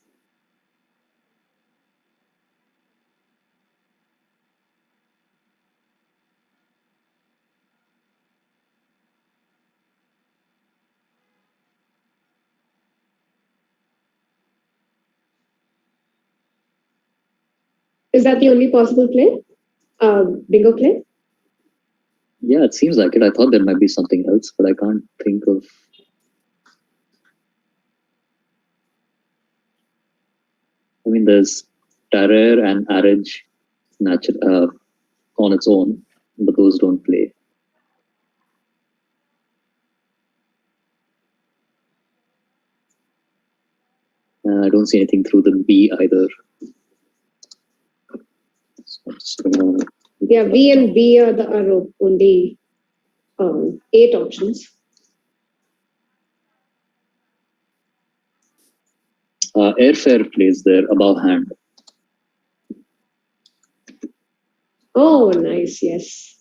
S4: Is that the only possible play? Bingo play?
S5: Yeah, it seems like it. I thought there might be something else, but I can't think of. I mean, there's Tarer and Arij on its own, but those don't play. I don't see anything through the B either. So
S4: Yeah, V and B are only 8 options.
S5: Airfare plays there above hand.
S4: Oh, nice, yes.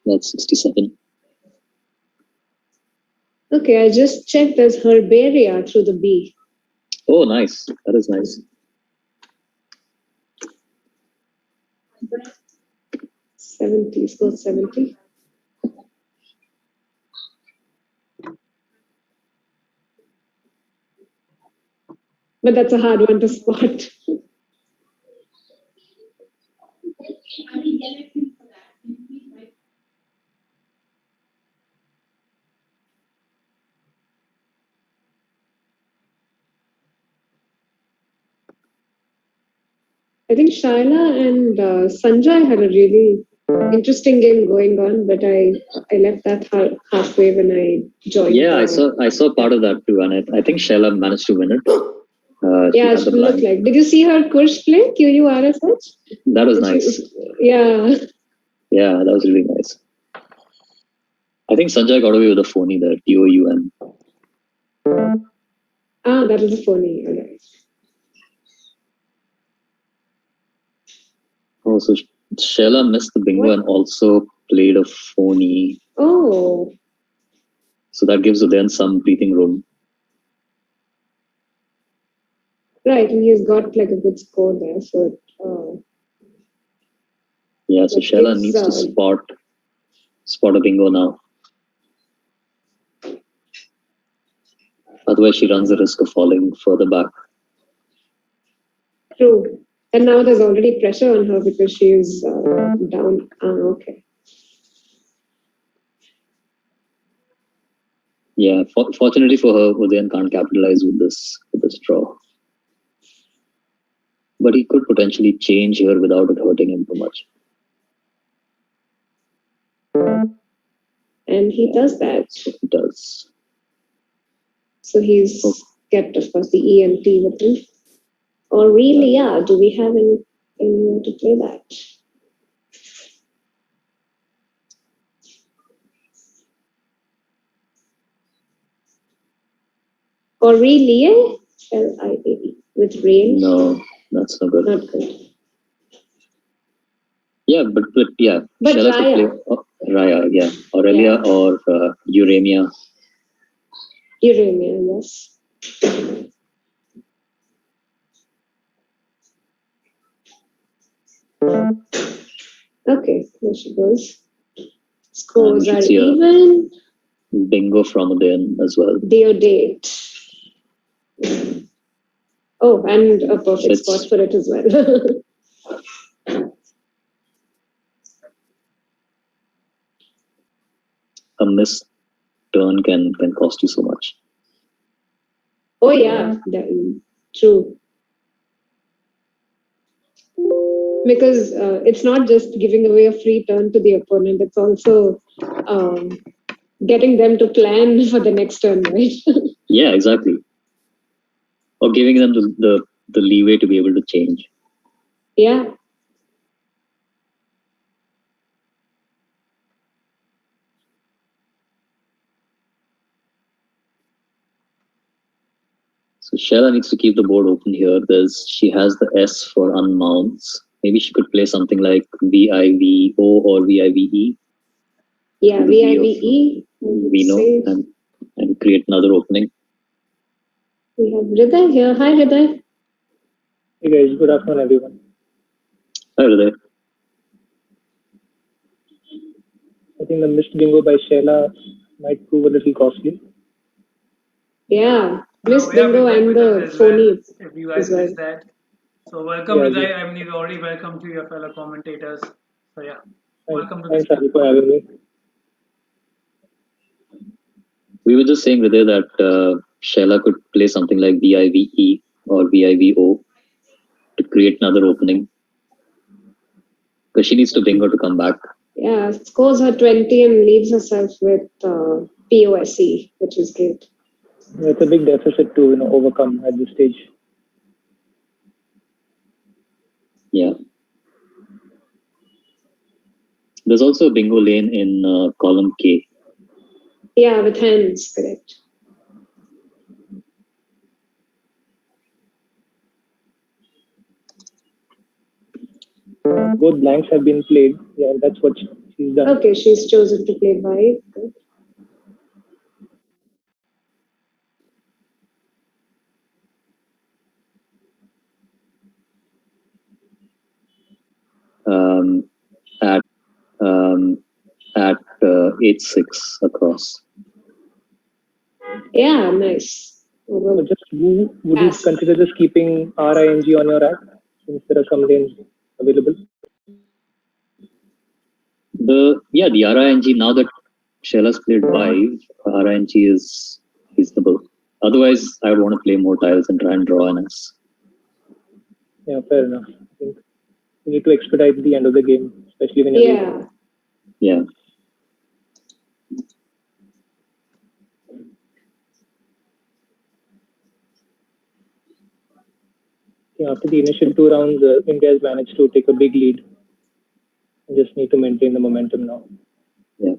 S5: That's 67.
S4: Okay, I just checked. There's Herbaria through the B.
S5: Oh, nice. That is nice.
S4: 70, score 70. But that's a hard one to spot. I think Shaila and Sanjay had a really interesting game going on, but I left that halfway when I joined.
S5: Yeah, I saw part of that too, and I think Sheila managed to win it.
S4: Yeah, she looked like. Did you see her Kursh play? QURSH?
S5: That was nice.
S4: Yeah.
S5: Yeah, that was really nice. I think Sanjay got away with a phony there, TOUN.
S4: That was a phony. Okay.
S5: Oh, so Sheila missed the bingo and also played a phony.
S4: Oh.
S5: So that gives Udayan some breathing room.
S4: Right, and he's got like a good score there. So.
S5: Yeah, so Sheila needs to spot a bingo now. Otherwise, she runs the risk of falling further back.
S4: True. And now there's already pressure on her because she is down. Okay.
S5: Yeah, fortunately for her, Udayan can't capitalize with this draw. But he could potentially change here without it hurting him too much.
S4: And he does that.
S5: He does.
S4: So he's kept, of course, the EMT with him. Or really, yeah, do we have anyone to play that? Or really, L-I-A-E, with rain?
S5: No, that's not good.
S4: Not good.
S5: Yeah, but yeah.
S4: But
S5: Shall I
S4: Raya.
S5: play Raya, yeah. Aurelia or Uremia.
S4: Uremia, yes. Okay, there she goes. Scores are even.
S5: Bingo from Udayan as well.
S4: Deodate. Oh, and a perfect spot for it as well.
S5: A missed turn can cost you so much.
S4: Oh yeah, true. Because it's not just giving away a free turn to the opponent; it's also getting them to plan for the next turn, right?
S5: Yeah, exactly. Or giving them the leeway to be able to change.
S4: Yeah.
S5: So Shella needs to keep the board open here. She has the S for unmounts. Maybe she could play something like VIVO or VIVE.
S4: Yeah, VIVE.
S5: Vino and create another opening.
S4: We have Hriday here. Hi, Hriday.
S6: Hey guys, good afternoon, everyone.
S5: Hi, Hriday.
S6: I think the missed bingo by Sheila might prove a little costly.
S4: Yeah, missed bingo and the phony.
S1: If you guys missed that. So welcome, Hriday. I mean, you're already welcome to your fellow commentators. So yeah, welcome to
S6: Thanks, Adi, for having me.
S5: We were just saying, Hriday, that Sheila could play something like VIVE or VIVO to create another opening. Because she needs to bingo to come back.
S4: Yeah, scores her 20 and leaves herself with POSE, which is great.
S6: It's a big deficit to overcome at this stage.
S5: Yeah. There's also a bingo lane in column K.
S4: Yeah, with hands, correct.
S6: Both blanks have been played. Yeah, that's what she's done.
S4: Okay, she's chosen to play white. Good.
S5: At 8-6 across.
S4: Yeah, nice.
S6: So just would you consider just keeping RING on your app since there are some lanes available?
S5: The RING, now that Sheila's played 5, RING is reasonable. Otherwise, I would want to play more tiles and try and draw an S.
S6: Yeah, fair enough. I think you need to expedite the end of the game, especially when you're
S5: Yeah.
S6: After the initial 2 rounds, India has managed to take a big lead. You just need to maintain the momentum now.
S5: Yeah.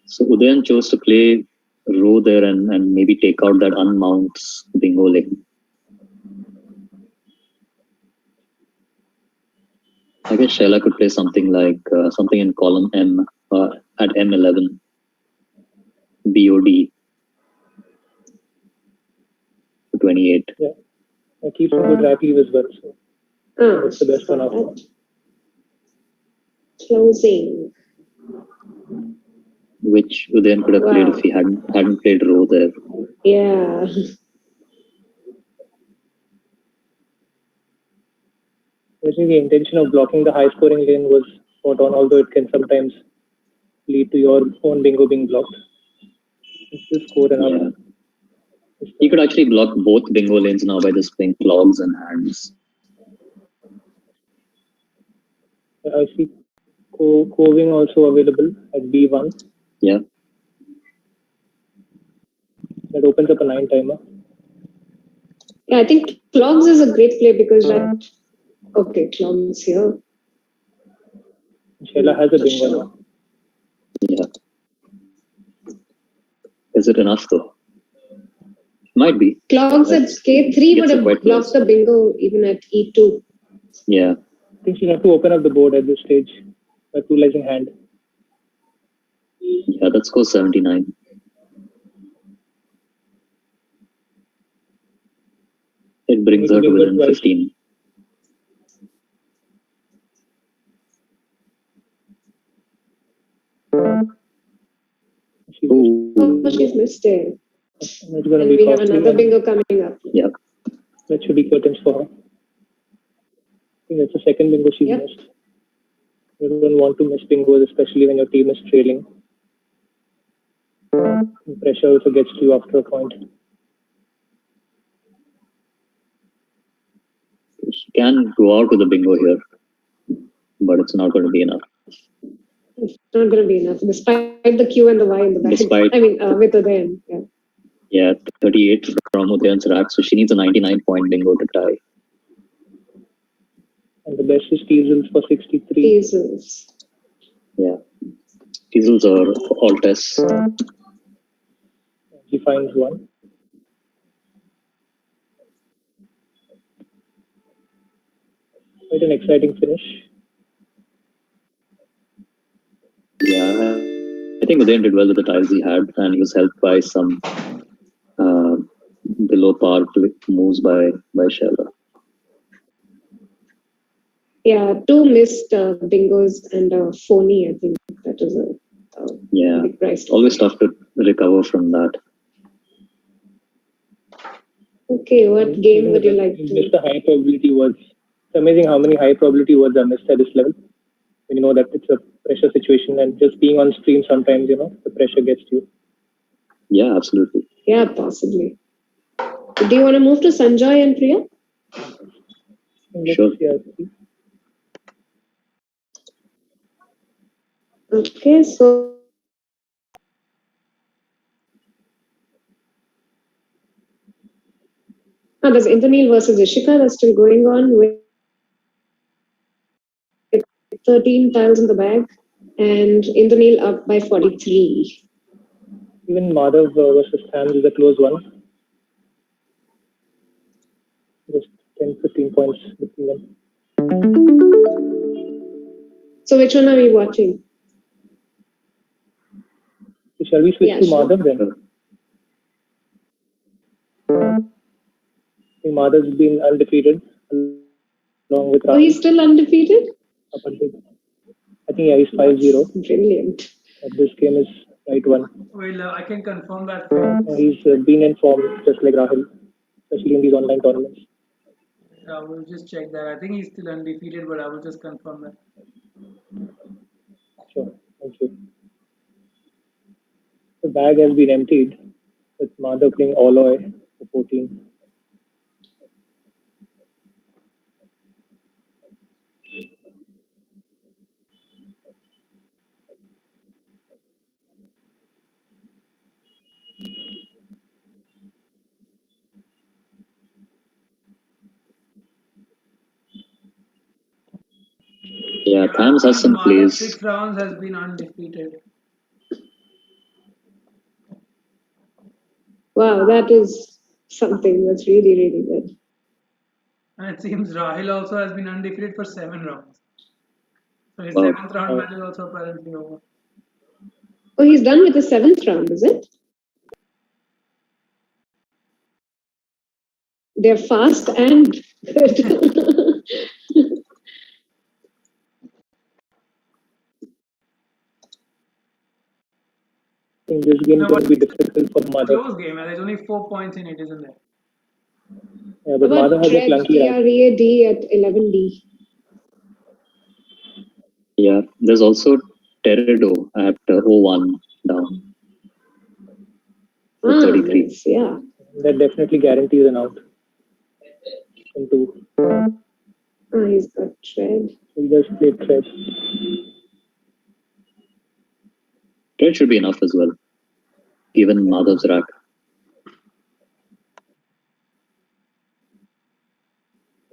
S5: So Udayan chose to play row there and maybe take out that unmounts bingo lane. I guess Sheila could play something like something in column M at M11. BOD. 28.
S6: Yeah. I keep some good rack leave as well. So that's the best one out.
S4: Closing.
S5: which Udayan could have played if he hadn't played row there.
S4: Yeah.
S6: I think the intention of blocking the high scoring lane was spot on, although it can sometimes lead to your own bingo being blocked. It's just score enough.
S5: Yeah. He could actually block both bingo lanes now by just playing clogs and hands.
S6: I see Coving also available at B1.
S5: Yeah.
S6: That opens up a 9 timer.
S4: Yeah, I think clogs is a great play because that. Okay, clogs here.
S6: Shella has a bingo now.
S5: Yeah. Is it enough though? Might be.
S4: Clogs at K3 would have blocked
S5: close.
S4: the bingo even at E2.
S5: Yeah.
S6: I think she'll have to open up the board at this stage by two legs in hand.
S5: Yeah, that scores 79. It brings her to within 15.
S4: She's missed it.
S6: That's going
S4: And
S6: to be
S4: we have another bingo coming up.
S5: Yeah.
S6: That should be curtains for her. I think that's the second bingo she's missed. You don't want to miss bingos, especially when your team is trailing. And pressure also gets to you after a point.
S5: She can go out with a bingo here, but it's not going to be enough.
S4: It's not going to be enough, despite the Q and the Y in the back. I mean, with the then. Yeah.
S5: Yeah, 38 from Udayan's rack, so she needs a 99-point bingo to tie.
S6: And the best is Teasels for 63.
S4: Teasels.
S5: Yeah. Teasels are all tests.
S6: He finds one. Quite an exciting finish.
S5: Yeah, I think Udayan did well with the tiles he had, and he was helped by some below par moves by Shella.
S4: Yeah, 2 missed bingos and a phony. I think that was a big price.
S5: Always tough to recover from that.
S4: Okay, what game would you like to?
S6: Missed the high probability words. It's amazing how many high probability words are missed at this level. When you know that it's a pressure situation and just being on stream sometimes, the pressure gets to you.
S5: Yeah, absolutely.
S4: Yeah, possibly. Do you want to move to Sanjoy and Priya?
S5: Sure.
S4: Okay, so there's Indranil versus Ishika. That's still going on with 13 tiles in the bag, and Indranil up by 43.
S6: Even Madhav versus Sam is a close one. Just 10-15 points between them.
S4: So which one are we watching?
S6: So shall we switch to Madhav then? I think Madhav's been undefeated along with Rahul.
S4: Oh, he's still undefeated?
S6: I think he's 5-0.
S4: Brilliant.
S6: This game is right one.
S1: Well, I can confirm that.
S6: He's been in form just like Rahul, especially in these online tournaments.
S1: I will just check that. I think he's still undefeated, but I will just confirm that.
S6: Sure, thank you. The bag has been emptied with Madhav playing Alloy for 14.
S5: Yeah, Thams has some plays.
S1: 6 rounds has been undefeated.
S4: Wow, that is something that's really, really good.
S1: And it seems Rahil also has been undefeated for 7 rounds. So his 7th round match is also apparently over.
S4: Oh, he's done with the 7th round, is it? They're fast and good.
S6: think this game
S1: No,
S6: will
S1: but
S6: be
S1: it's
S6: difficult for
S1: a
S6: Madhav.
S1: close game. There's only 4 points in it, isn't there?
S6: Yeah, but
S4: How about
S6: Madhav has a
S4: Tread,
S6: clunky rack.
S4: TREAD at 11D?
S5: Yeah, there's also Teredo at 01 down for 33.
S4: Nice, yeah.
S6: That definitely guarantees an out. Into
S4: He's got Tread.
S6: he just played Tread.
S5: Trade should be enough as well, given Madhav's rack.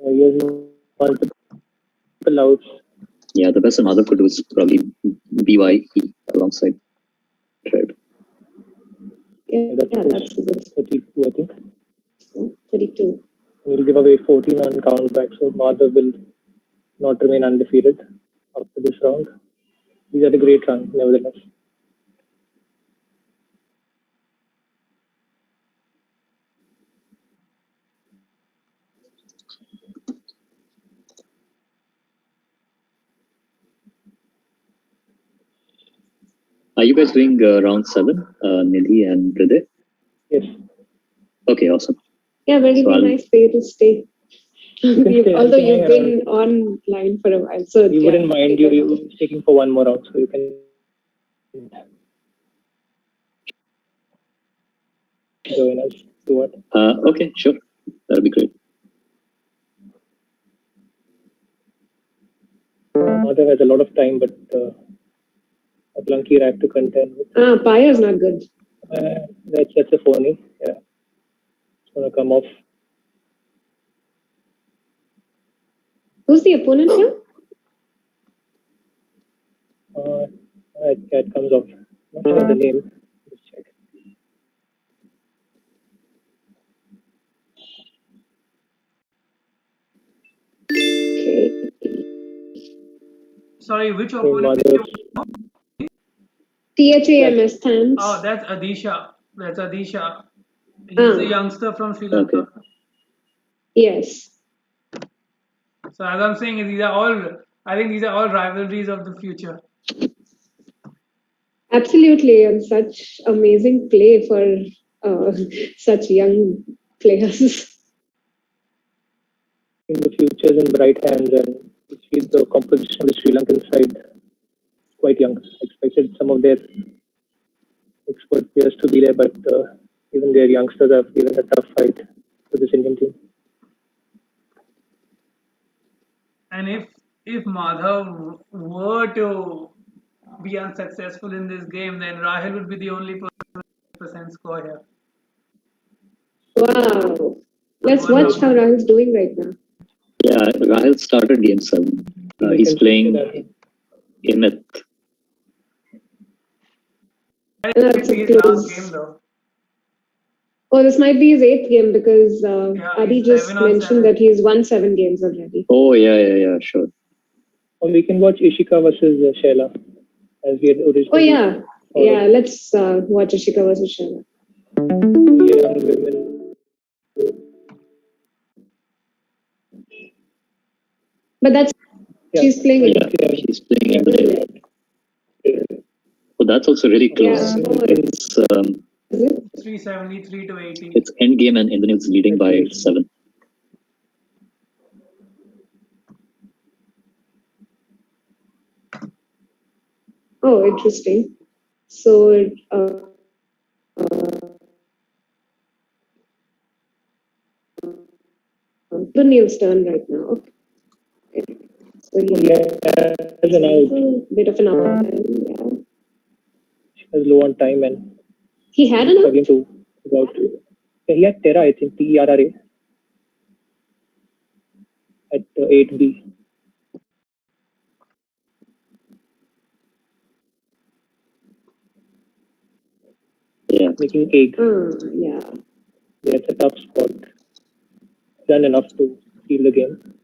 S6: He has multiple outs.
S5: Yeah, the best that Madhav could do is probably BYE alongside Trade.
S4: Yeah, that's a good
S6: 32, I think.
S4: 32.
S6: He'll give away 14 on countback, so Madhav will not remain undefeated after this round. These are a great run, nevertheless.
S5: Are you guys doing round 7, Nidhi and Hriday?
S6: Yes.
S5: Okay, awesome.
S4: Yeah, but it'll
S5: So
S4: be
S5: I'll-
S4: nice for you to stay.
S6: stay.
S4: Although
S6: I'll
S4: you've
S6: hang
S4: been online for a while. So
S6: We wouldn't mind you sticking for one more round, so you can join us. Do what?
S5: Okay, sure. That'll be great.
S6: Madhav has a lot of time, but a clunky rack to contend with.
S4: Pyre's not good.
S6: That's a phony. Yeah. It's going to come off.
S4: Who's the opponent here?
S6: It comes off. Not sure the name. Just check.
S4: Okay.
S1: Sorry, which
S6: In
S1: opponent?
S6: Madhav's
S4: THAMS, thanks.
S1: Oh, that's Adisha. That's Adisha. He's a youngster from Sri Lanka.
S5: Okay.
S4: Yes.
S1: So as I'm saying, I think these are all rivalries of the future.
S4: Absolutely. And such amazing play for such young players.
S6: in the future is in bright hands, and you see the composition of the Sri Lankan side quite young. Expected some of their expert players to be there, but even their youngsters have given a tough fight to this Indian team.
S1: And if Madhav were to be unsuccessful in this game, then Rahil would be the only percent score here.
S4: Wow. Let's watch how Rahul's doing right now.
S5: Yeah, Rahil started game 7. He's playing Imit.
S4: That's a
S1: His last
S4: close.
S1: game though.
S4: Oh, this might be his 8th game because Adi
S1: he's
S4: just
S1: 7 on
S4: mentioned
S1: 7.
S4: that he's won 7 games already.
S5: Oh, yeah, sure.
S6: Or we can watch Ishika versus Shaila, as we had originally.
S4: Oh, yeah. Yeah, let's watch Ishika versus Shaila.
S6: Young women.
S4: But that's she's playing it.
S5: Yeah, she's playing Imit. Oh, that's also really close.
S4: Yeah.
S5: It's
S4: Is it?
S1: 373 to 80.
S5: it's end game and Indonesia is leading by 7.
S4: Oh, interesting. So, Neil's turn right now. Okay. So he
S6: has an out.
S4: a bit of an up. Yeah.
S6: She was low on time and
S4: He had an out?
S6: struggling to go out. Yeah, he had Terra, I think, TERRA at 8B.
S5: Yeah.
S6: Making egg.
S4: Yeah.
S6: That's a tough spot. Done enough to steal the game.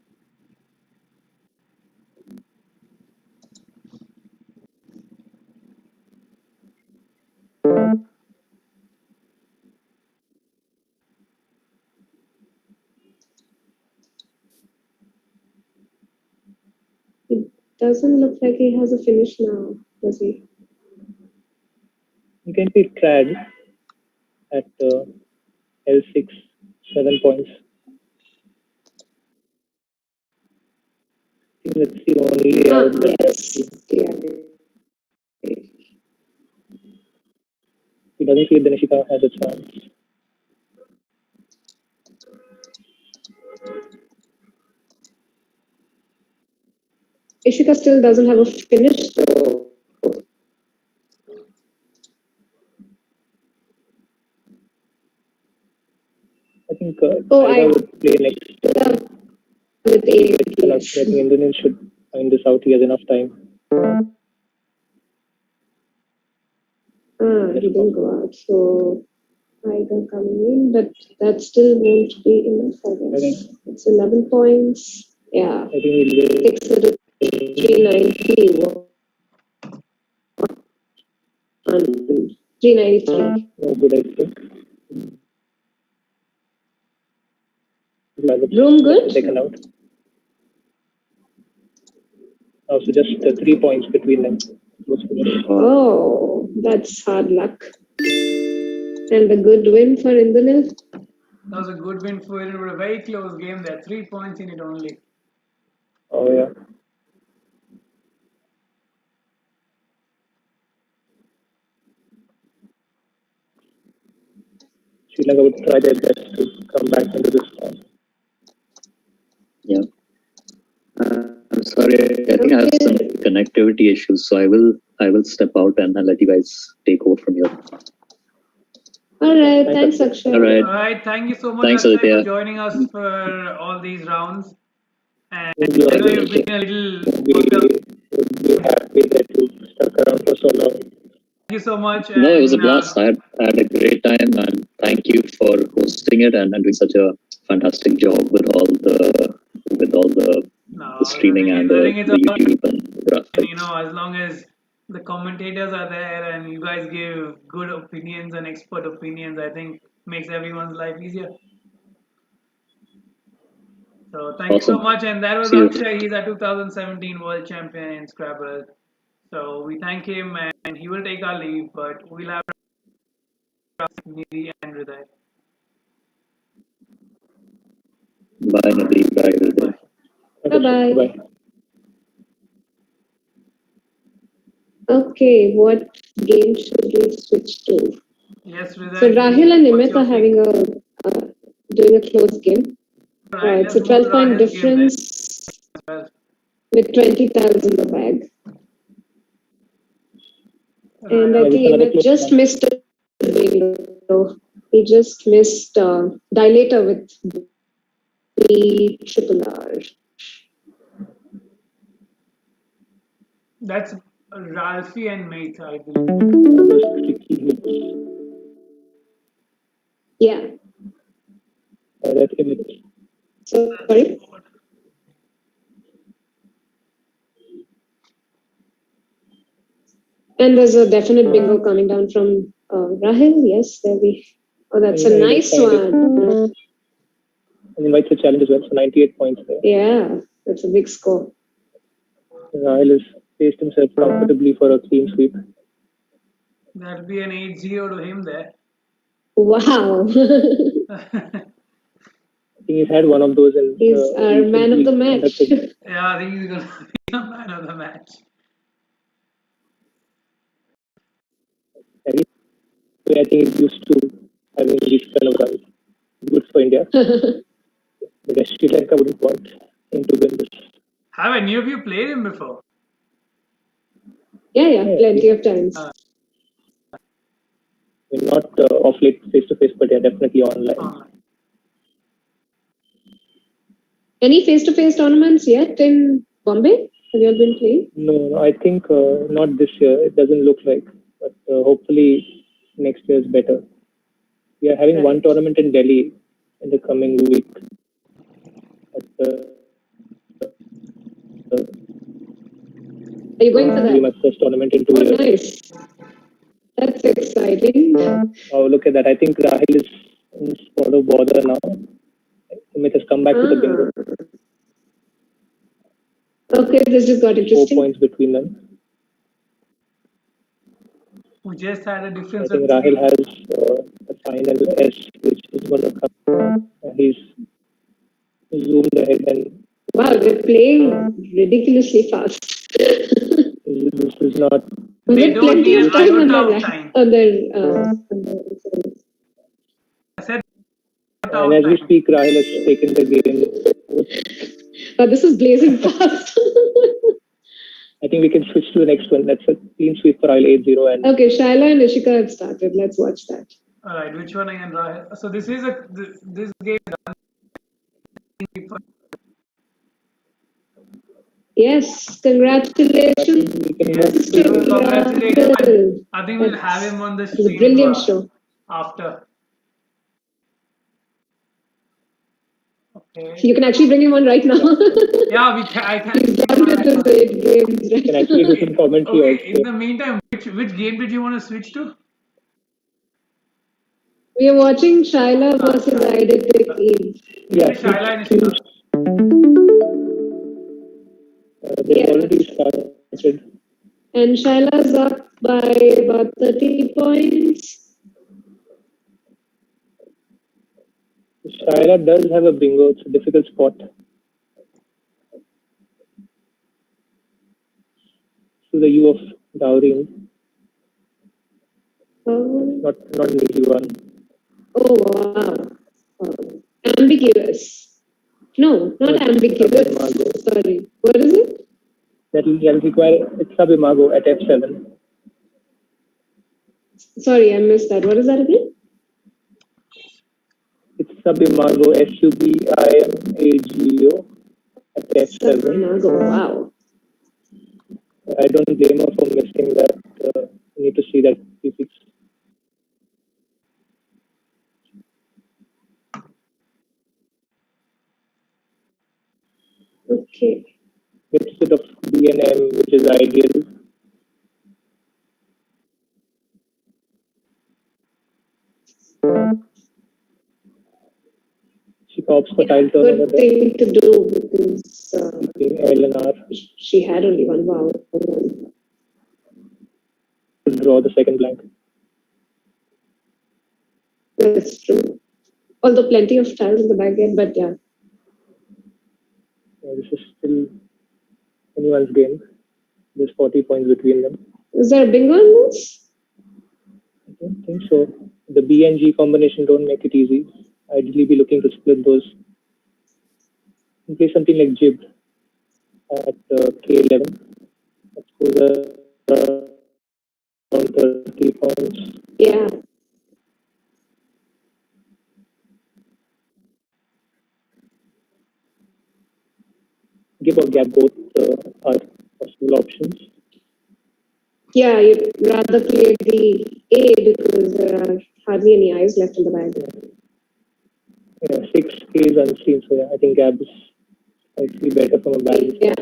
S4: It doesn't look like he has a finish now, does he?
S6: You significantly trailed at L6, 7 points. I think that's the only out that he doesn't feel that Nishika has a chance.
S4: Ishika still doesn't have a finish though.
S6: I think
S4: I
S6: would play next.
S4: with 8
S6: I think Indian should find this out. He has enough time.
S4: He didn't go out, so Tiger coming in, but that still won't be enough, I guess. It's 11 points. Yeah.
S6: I think he'll
S4: Takes it to 390. 393.
S6: no good, I think.
S4: Room good?
S6: Taken out. So just 3 points between them.
S4: Oh, that's hard luck. And a good win for Indranesh.
S1: That was a good win for it. It was a very close game there. 3 points in it only.
S6: Oh, yeah. Sri Lanka would try their best to come back into this one.
S5: Yeah. I'm sorry. I think I have some connectivity issues, so I will step out and I'll let you guys take over from here.
S4: All right. Thanks, Akshay.
S5: All right.
S1: All right. Thank you so much,
S5: Thanks,
S1: Akshay,
S5: Aditya.
S1: for joining us for all these rounds. And I know you've been a little
S6: would be happy that you stuck around for so long.
S1: Thank you so much.
S5: No, it was a blast. I had a great time, and thank you for hosting it and doing such a fantastic job with all the streaming and the YouTube and graphics.
S1: You know, as long as the commentators are there and you guys give good opinions and expert opinions, I think makes everyone's life easier. So thank you so much. And that was Akshay. He's a 2017 World Champion in Scrabble. So we thank him, and he will take our leave, but we'll have Nidhi and Hriday.
S5: Bye, Nidhi. Bye, Hriday.
S4: Bye-bye. Bye. Okay, what game should we switch to?
S1: Yes, Hriday.
S4: So Rahil and Nimit are having doing a close game.
S1: Right,
S4: it's a 12-point difference with 20,000 in the bag. And I think Nimit just missed a window. He just missed Dilator with BRRR.
S1: That's Ralphie and Mate, I believe.
S4: Yeah. Sorry? And there's a definite bingo coming down from Rahil. Yes, there we. Oh, that's a nice one.
S6: And invites a challenge as well, so 98 points there.
S4: Yeah, that's a big score.
S6: Rahil has placed himself comfortably for a clean sweep.
S1: That'll be an 8-0 to him there.
S4: Wow.
S6: I think he's had one of those.
S4: He's our man of the match.
S1: Yeah, I think he's going to be a man of the match.
S6: I think he's used to having these kind of runs. Good for India. But Sri Lanka wouldn't want him to win this.
S1: Have any of you played him before?
S4: Yeah, plenty of times.
S6: I mean, not off late face to face, but yeah, definitely online.
S4: Any face-to-face tournaments yet in Bombay? Have you all been playing?
S6: No, I think not this year. It doesn't look like, but hopefully next year is better. We are having one tournament in Delhi in the coming week. But,
S4: are you going for that?
S6: My first tournament in 2 years.
S4: Nice. That's exciting.
S6: Oh, look at that. I think Rahil is in spot of bother now. Amit has come back to the bingo.
S4: Okay, this just got interesting.
S6: 4 points between them.
S1: We just had a
S6: I
S1: difference
S6: think
S1: of
S6: Rahul
S1: 3.
S6: has a final S, which is going to come. He's zoomed ahead, and
S4: Wow, we're playing ridiculously fast.
S6: this is not.
S1: They
S4: With
S1: don't
S4: plenty
S1: need
S4: of
S1: an
S4: time on
S1: iota
S4: their
S1: of time. I said iota
S6: And
S1: of
S6: as we
S1: time.
S6: speak, Rahul has taken the game.
S4: this is blazing fast.
S6: I think we can switch to the next one. That's a clean sweep for Rahul 8-0. And
S4: Okay, Shaila and Ishika have started. Let's watch that.
S1: All right, which one again, Rahul? So this is this game.
S4: Yes, congratulations.
S6: we can
S1: Yes,
S6: move
S1: we
S6: to
S1: will congratulate him, and I think we'll have
S4: That's-
S1: him on the
S4: It was a
S1: stream
S4: brilliant show.
S1: after. Okay.
S4: You can actually bring him on right now.
S1: Yeah, we can. I can.
S4: He's done with his 8 games
S6: we
S4: right
S6: can actually do some commentary
S1: Okay. In
S6: also.
S1: the meantime, which game did you want to switch to?
S4: We are watching Shaila versus Eidetic Eve.
S6: Yeah,
S1: Shaila and Ishika.
S6: they've
S4: Yes.
S6: already started.
S4: And Shaila's up by about 30 points.
S6: Shaila does have a bingo. It's a difficult spot. To the U of Dowry.
S4: Oh,
S6: Not an easy one.
S4: oh wow. Ambiguous. No, not ambiguous. Sorry. What is it?
S6: That'll require it's sub imago at F7.
S4: Sorry, I missed that. What is that again?
S6: It's sub imago SUBIMAGO at F7.
S4: Imago. Wow.
S6: I don't blame her for missing that. You need to see that prefix.
S4: Okay.
S6: Gets rid of B and M, which is ideal. She opts for tile turn over
S4: Good
S6: there.
S4: thing to do because
S6: L and R.
S4: she had only one wow.
S6: Draw the second blank.
S4: That's true. Although plenty of tiles in the back end, but yeah.
S6: This is still anyone's game. There's 40 points between them.
S4: Is there a bingo in this?
S6: I don't think so. The B and G combination don't make it easy. Ideally, be looking to split those. You play something like Jib at K11. That goes around 30 points.
S4: Yeah.
S6: Give or gap both are possible options.
S4: Yeah, you'd rather play the A because there are hardly any eyes left in the bag.
S6: Yeah, 6 is unseen, so yeah, I think gap is slightly better from a balance.
S4: Yeah.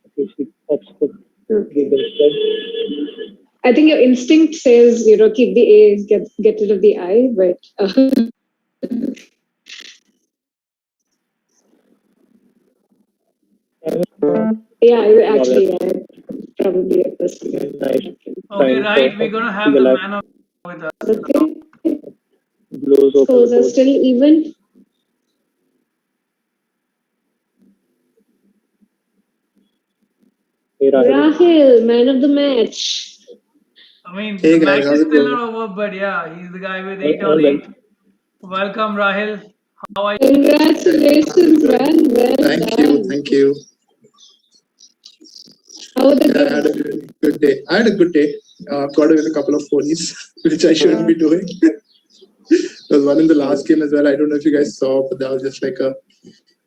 S6: Okay, she opts for
S4: Okay.
S6: give instead.
S4: I think your instinct says, keep the A, get rid of the I, but yeah, probably a person.
S6: Nice.
S1: Okay,
S6: Fine,
S1: right.
S6: so
S1: We're gonna have
S6: the
S1: the
S6: last
S1: man of with us.
S4: Okay.
S6: blows open
S4: Scores
S6: the
S4: are
S6: board.
S4: still even.
S6: Hey, Rahul.
S4: Rahil, man of the match.
S1: I mean,
S2: Hey
S1: the
S2: guys,
S1: match
S2: how's
S1: is
S2: it
S1: still
S2: going?
S1: not over, but yeah, he's the guy with
S6: Hey,
S1: 8 on
S6: well.
S1: 8. Welcome, Rahil. How are you?
S4: Congratulations, man. Well
S2: Thank
S4: done.
S2: you, thank you.
S4: How are the
S2: Yeah, I had a
S4: games?
S2: really good day. I had a good day. Got away with a couple of ponies, which I shouldn't be doing. There was one in the last game as well. I don't know if you guys saw, but that was just like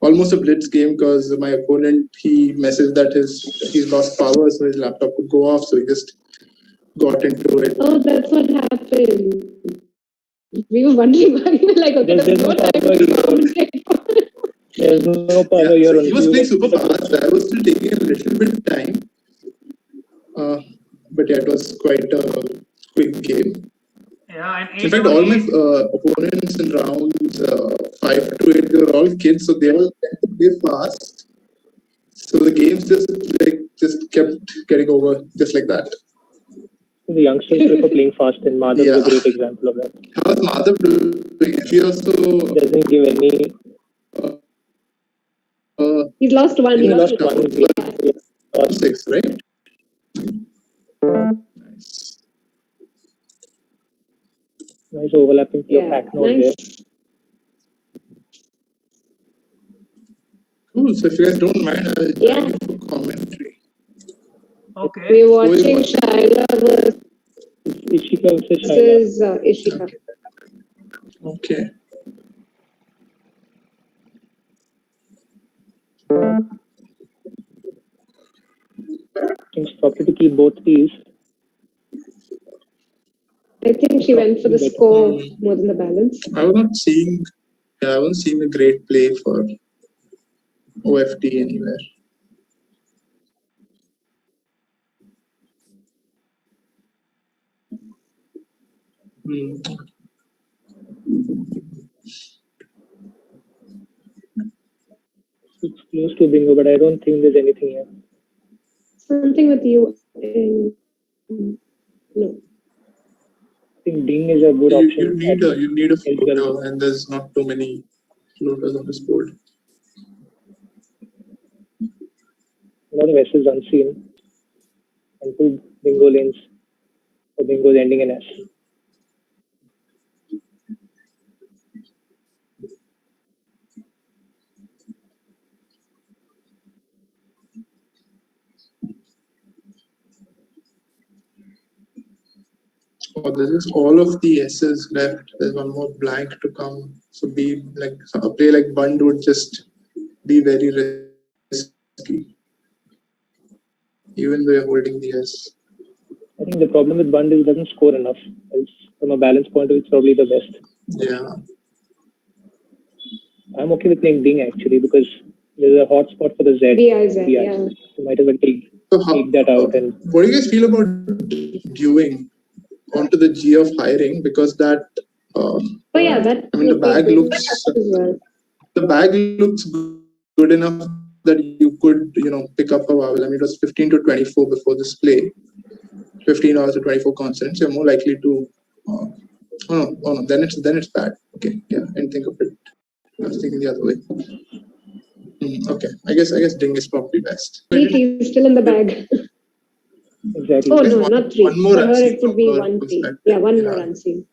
S2: almost a blitz game because my opponent, he messaged that he's lost power, so his laptop could go off. So he just got into it.
S4: Oh, that's what happened. We were wondering why we were like, okay, there's no time to commentate.
S6: There's no power
S2: Yeah,
S6: here
S2: so
S6: on
S2: he was
S6: you.
S2: playing super fast. I was still taking a little bit of time. But yeah, it was quite a quick game.
S1: Yeah, and
S7: In fact, all my opponents in rounds 5 to 8, they were all kids, so they all tend to play fast. So the games just kept getting over just like that.
S6: The youngsters prefer playing fast, and Madhav is a great example of that.
S7: How's Madhav doing? She also
S6: doesn't give any.
S4: He's lost one.
S6: He lost one.
S7: Lost 6, right? Nice.
S6: Nice overlapping play of pack note there.
S7: Cool. So if you guys don't mind, I'll join you for commentary.
S1: Okay.
S4: We're watching Shaila versus Ishika.
S7: Okay.
S6: It's probably to keep both these.
S4: I think she went for the score more than the balance.
S7: I wasn't seeing a great play for OFT anywhere.
S6: It's close to bingo, but I don't think there's anything here.
S4: Something with you. No.
S6: I think ding is a good option.
S7: You need a floater, and there's not too many floaters on this board.
S6: A lot of S's unseen, and 2 bingo lanes for bingos ending in S.
S7: Oh, this is all of the S's left. There's one more blank to come. So a play like Bund would just be very risky, even though you're holding the S.
S6: I think the problem with Bund is it doesn't score enough. From a balance point of view, it's probably the best.
S7: Yeah.
S6: I'm okay with playing ding actually because there's a hot spot for the Z.
S4: BIZ, yeah.
S6: You might as well take that out. And
S7: what do you guys feel about dueing onto the G of hiring? Because that.
S4: That.
S7: I mean, the bag looks good enough that you could, pick up a vowel. I mean, it was 15 to 24 before this play. 15 hours to 24 consonants. You're more likely to. Oh no. Then it's bad. Okay. Yeah. I didn't think of it. I was thinking the other way. Okay. I guess ding is probably best.
S4: 3 T's still in the bag.
S6: Exactly.
S4: Oh no, not 3.
S7: One more
S4: for her,
S7: unseen.
S4: it would be 1 T. Yeah, one more unseen.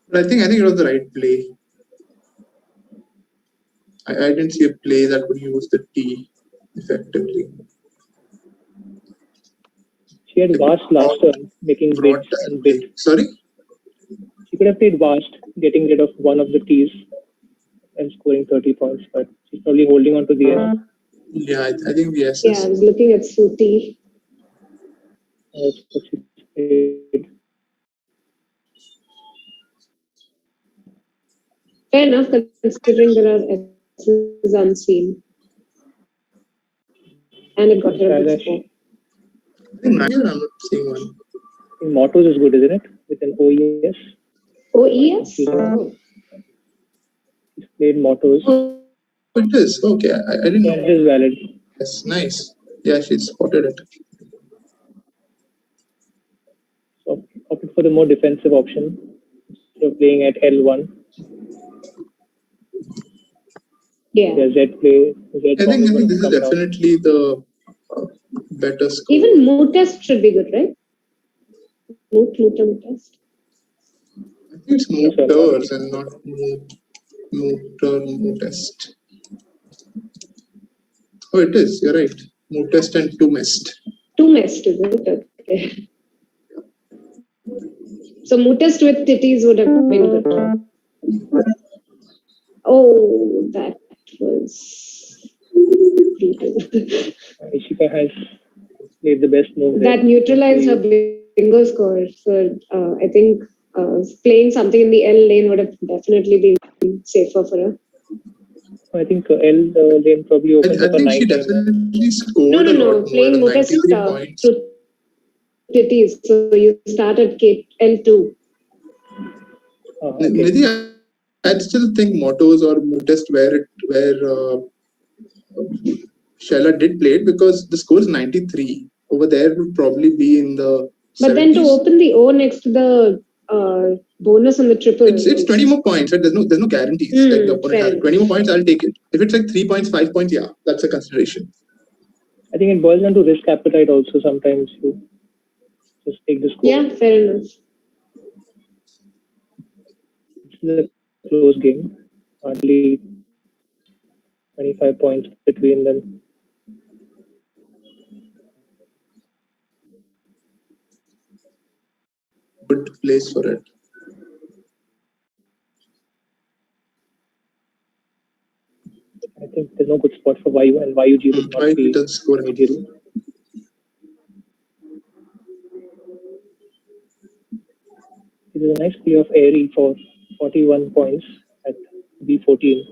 S7: But I think it was the right play. I didn't see a play that would use the T effectively.
S6: She had vast last turn, making bids and bid.
S7: Sorry?
S6: She could have played vast, getting rid of one of the T's and scoring 30 points, but she's probably holding on to the S.
S7: Yeah, I think the S is.
S4: Yeah, I was looking at Suti.
S6: That's what she played.
S4: Fair enough, considering there are S's unseen. And it got her a good score.
S7: I think I'm not seeing one.
S6: Mottos is good, isn't it? With an OES.
S4: OES?
S6: She's played Mottos.
S7: Oh, it is. Okay, I didn't know.
S6: It is valid.
S7: Yes, nice. Yeah, she spotted it.
S6: So opted for the more defensive option. So playing at L1.
S4: Yeah.
S6: Z play.
S7: I think this is definitely the better score.
S4: Even moot test should be good, right? Moot test.
S7: I think it's mooters and not moot test. Oh, it is. You're right. Moot test and 2 missed.
S4: 2 missed, is it? Okay. So moot test with titties would have been good. Oh, that was brutal.
S6: Ishika has played the best move.
S4: That neutralized her bingo score. So I think playing something in the L lane would have definitely been safer for her.
S6: I think L lane probably opens up a 9.
S7: She definitely scored
S4: No. Playing moot test Titties, so you start at L2.
S6: Okay.
S7: Nidhi, I'd still think mottos or test where Shella did play it because the score is 93. Over there would probably be in the
S4: But
S7: 70s.
S4: then to open the O next to the bonus and the triple.
S7: It's 20 more points, right? There's no guarantees. Like the opponent has 20 more points, I'll take it. If it's like 3 points, 5 points, yeah, that's a consideration.
S6: I think it boils down to risk appetite also. Sometimes you just take the score.
S4: Yeah, fair enough.
S6: It's a close game. Hardly 25 points between them.
S7: Good place for it.
S6: I think there's no good spot for YU, and YUG would not be immediately. It is a nice play of Airy for 41 points at B14.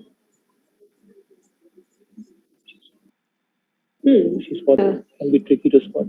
S6: She spot can be tricky to spot.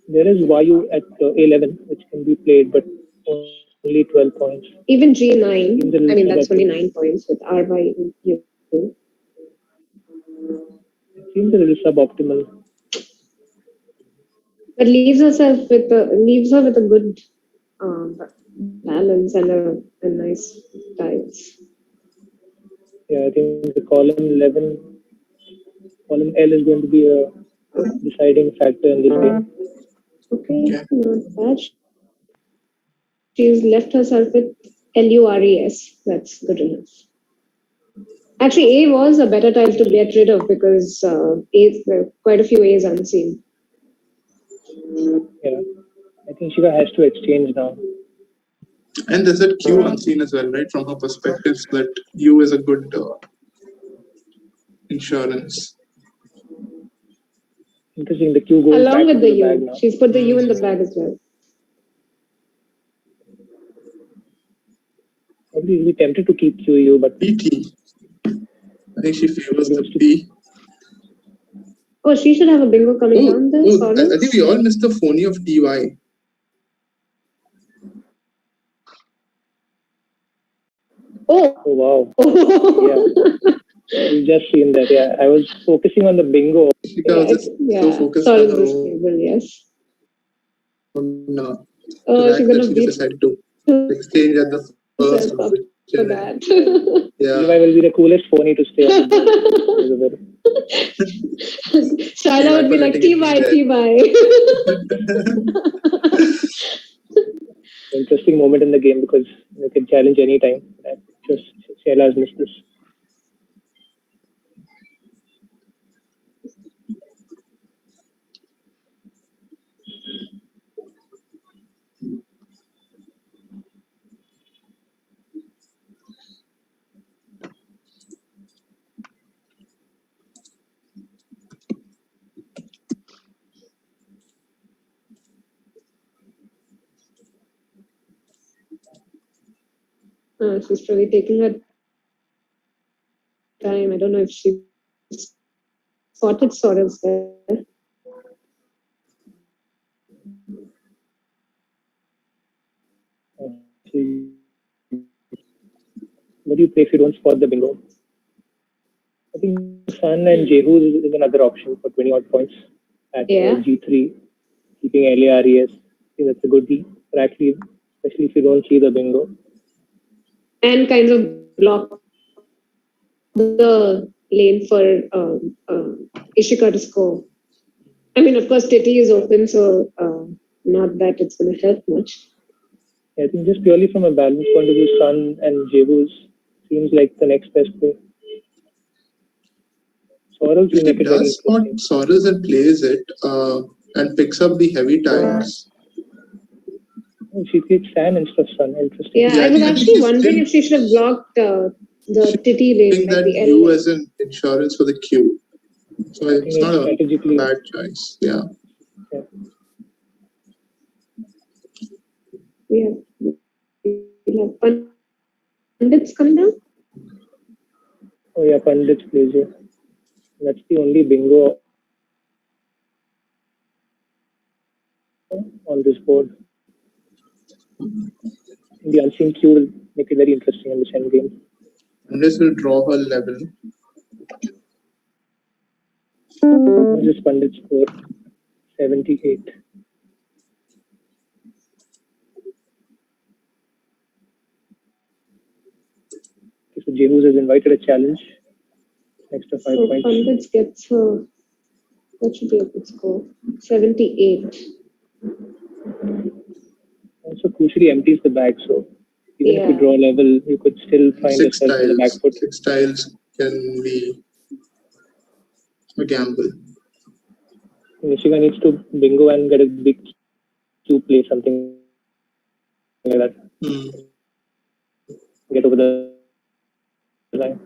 S6: There is YU at 11, which can be played, but only 12 points.
S4: Even G9, I mean, that's only 9 points with RYU.
S6: It seems a little suboptimal.
S4: But leaves her with a good balance and a nice tiles.
S6: Yeah, I think the column 11, column L is going to be a deciding factor in this game.
S4: Okay, not bad. She's left herself with LURES. That's good enough. Actually, A was a better tile to get rid of because quite a few A's unseen.
S6: Yeah, I think Shiva has to exchange now.
S7: And there's that Q unseen as well, right? From her perspective, so that U is a good insurance.
S6: Interesting, the Q goes
S4: along
S6: back
S4: with the
S6: in the bag
S4: U.
S6: now.
S4: She's put the U in the bag as well.
S6: Probably will be tempted to keep QU, but
S7: PT. I think she favors the P.
S4: Oh, she should have a bingo coming down there.
S7: I think we all missed the phony of TY.
S4: Oh
S6: wow. Yeah. We've just seen that. Yeah, I was focusing on the bingo.
S7: So focused on the
S4: table, yes.
S7: No.
S4: She's gonna beat
S7: decided to exchange at the first
S4: for that.
S7: Yeah.
S6: TY will be the coolest phony to stay on the board.
S4: Shaila would be like, TY.
S6: Interesting moment in the game because you can challenge anytime. Just Shaila has missed this.
S4: She's probably taking her time. I don't know if she spotted Sorrels there.
S6: What do you play if you don't spot the bingo? I think Sun and Jehu is another option for 20 odd points at G3, keeping LARES. I think that's a good track lead, especially if you don't see the bingo.
S4: And kind of block the lane for Ishika to score. I mean, of course, Titi is open, so not that it's going to help much.
S6: I think just purely from a balance point of view, Sun and Jehu's seems like the next best play. Sorrels
S7: if it does spot Sorrels and plays it and picks up the heavy tiles,
S6: She played San instead of Sun. Interesting.
S4: Yeah,
S7: Yeah,
S4: I
S7: I
S4: was
S7: think
S4: actually
S7: she's
S4: wondering
S7: still-
S4: if she should have blocked the titty lane,
S7: Think
S4: like
S7: that
S4: the L
S7: U
S4: lane.
S7: as an insurance for the Q. So it's
S6: think
S7: not a
S6: strategically-
S7: bad choice. Yeah.
S4: We have Pandits coming down.
S6: Oh yeah, Pandit's plays here. That's the only bingo on this board. The unseen Q will make it very interesting in this end game.
S7: Unless we'll draw her level.
S6: This Pandit score 78. Okay, so Jehus has invited a challenge. Extra 5
S4: So
S6: points.
S4: Pandits gets that should be a good score. 78.
S6: Also crucially empties the bag, so even if you
S4: Yeah.
S6: draw level, you could still find
S7: Six
S6: yourself in the back
S7: tiles.
S6: foot.
S7: 6 tiles can be a gamble.
S6: Michigan needs to bingo and get a big Q play, something like that.
S7: Hmm.
S6: Get over the line.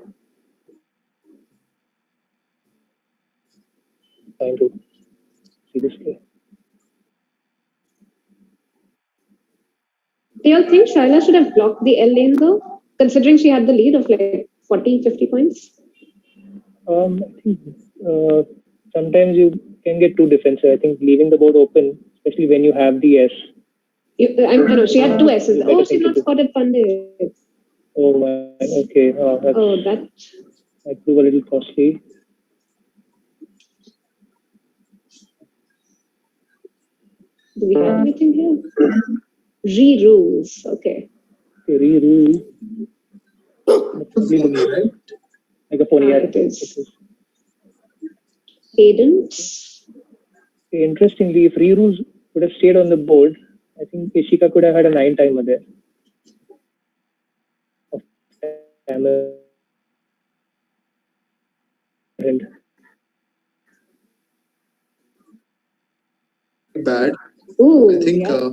S6: Trying to see this play.
S4: Do you think Shaila should have blocked the L lane though, considering she had the lead of like 40, 50 points?
S6: I think sometimes you can get too defensive. I think leaving the board open, especially when you have the S.
S4: I know she had two S's.
S6: Better
S4: Oh,
S6: thing
S4: she's
S6: to
S4: not
S6: do.
S4: spotted Pandit.
S6: Oh my, okay.
S4: Oh, that.
S6: Might prove a little costly.
S4: Do we have anything here? Re-rules. Okay.
S6: Re-rule.
S7: Pony, right?
S6: Like a pony.
S4: Ah,
S6: Yeah,
S4: it is. Cadence.
S6: Interestingly, if re-rules would have stayed on the board, I think Ishika could have had a 9 timer there. Of Tamarind.
S7: Bad.
S4: Ooh,
S7: I think
S4: yeah.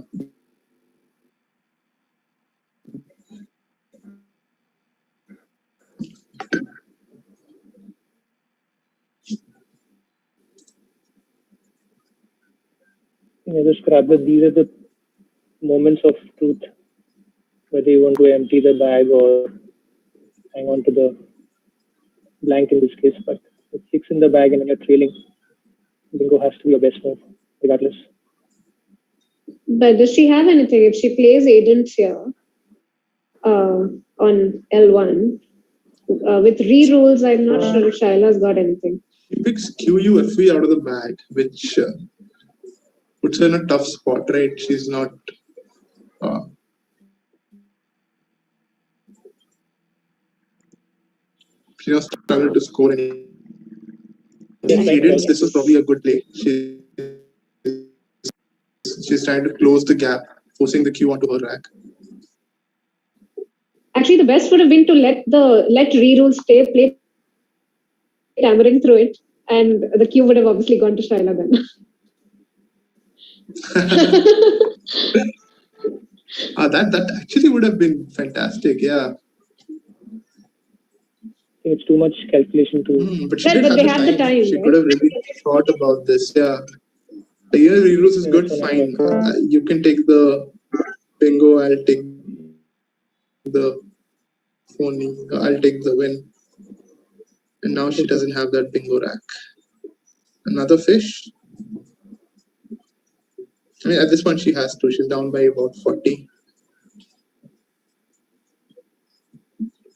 S6: The Scrabble, these are the moments of truth, whether you want to empty the bag or hang on to the blank in this case. But with 6 in the bag and when you're trailing, bingo has to be your best move, regardless.
S4: But does she have anything? If she plays Aident here on L1, with re-rules, I'm not sure if Shaila's got anything.
S7: He picks QUFV out of the bag, which puts her in a tough spot, right? She's not. She doesn't struggle to score any. This is probably a good play. She's trying to close the gap, forcing the Q onto her rack.
S4: Actually, the best would have been to let re-rules play Tamarind through it, and the Q would have obviously gone to Shaila then.
S7: That actually would have been fantastic, yeah.
S6: I think it's too much calculation to.
S7: But she
S4: Well,
S7: did
S4: but
S7: have
S4: they
S7: the
S4: had
S7: time.
S4: the time,
S7: She
S4: right?
S7: could have really thought about this, yeah. The re-rules is good, fine. You can take the bingo, I'll take the phony, I'll take the win. And now she doesn't have that bingo rack. Another fish. I mean, at this point she has to. She's down by about 40.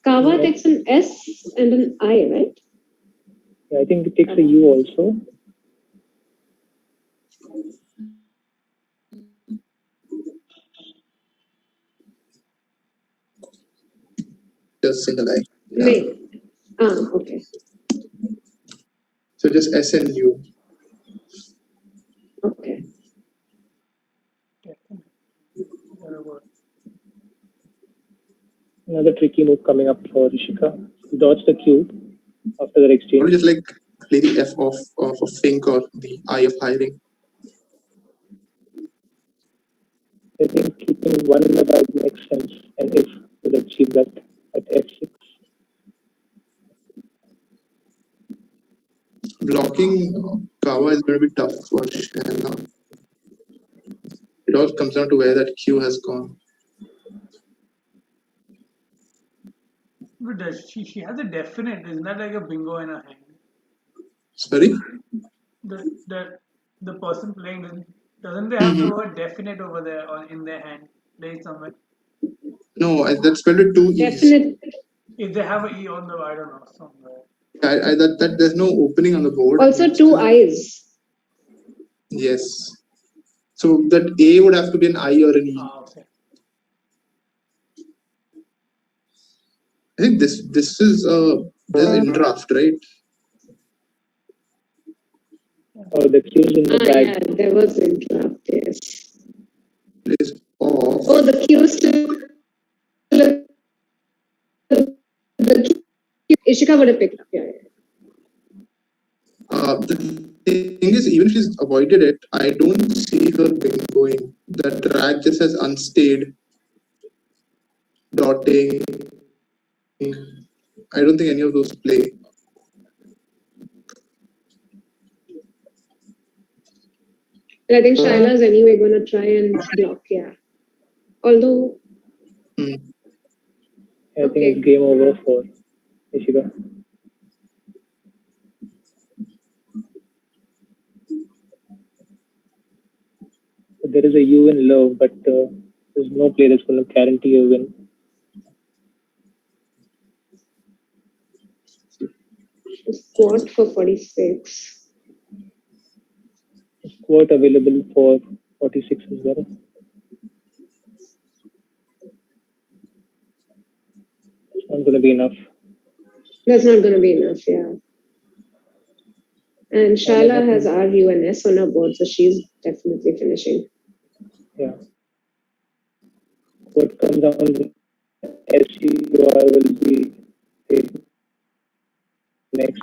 S4: Kawa takes an S and an I, right?
S6: Yeah, I think it takes a U also.
S7: Just single I. Yeah.
S4: May. Okay.
S7: So just S and U.
S4: Okay.
S6: Another tricky move coming up for Rishika. Dodge the cube after the
S7: Or
S6: exchange.
S7: just like play the F of a Fink or the I of hiring.
S6: I think keeping one in the bag makes sense, and if we'll achieve that at f6.
S7: Blocking Kawa is going to be tough for Shella. It all comes down to where that Q has gone.
S1: But she has a definite. Isn't that like a bingo in her hand?
S7: Sorry?
S1: The person playing doesn't they have the word definite over there or in their hand placed somewhere?
S7: No, that's spelled with two E's.
S4: Definite.
S1: If they have an E on the I don't know somewhere.
S7: That there's no opening on the board.
S4: Also two eyes.
S7: Yes. So that A would have to be an I or an E.
S1: Okay.
S7: I think this is in draft, right?
S6: Or the cues in the bag.
S4: Yeah, there was a draft, yes.
S7: Place off.
S4: Oh, the cue still. Ishika would have picked up, yeah.
S7: The thing is, even if she's avoided it, I don't see her going. The drag just has unstayed, dotting. I don't think any of those play.
S4: I think Shaila's anyway going to try and block, yeah. Although.
S6: I think it's game over for Ishika. There is a U in love, but there's no play that's going to guarantee a win.
S4: Squat for 46.
S6: Squat available for 46 as well. It's not going to be enough.
S4: That's not going to be enough, yeah. And Shaila has R, U, and S on her board, so she's definitely finishing.
S6: Yeah. What comes down to SUR will be next.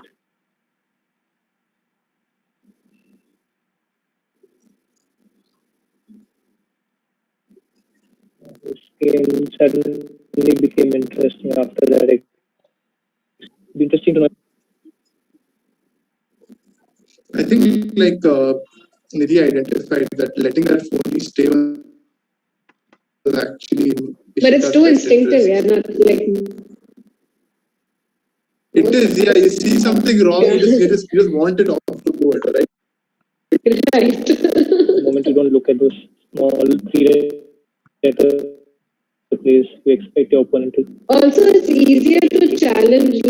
S6: This game suddenly became interesting after that. It'd be interesting to know.
S7: I think Nidhi identified that letting that phone stay was actually.
S4: But it's too instinctive, yeah, not like.
S7: It is, yeah. You see something wrong, you just want it off the board, right?
S4: Right.
S6: The moment you don't look at those small 3-letter plays, you expect your opponent to.
S4: Also, it's easier to challenge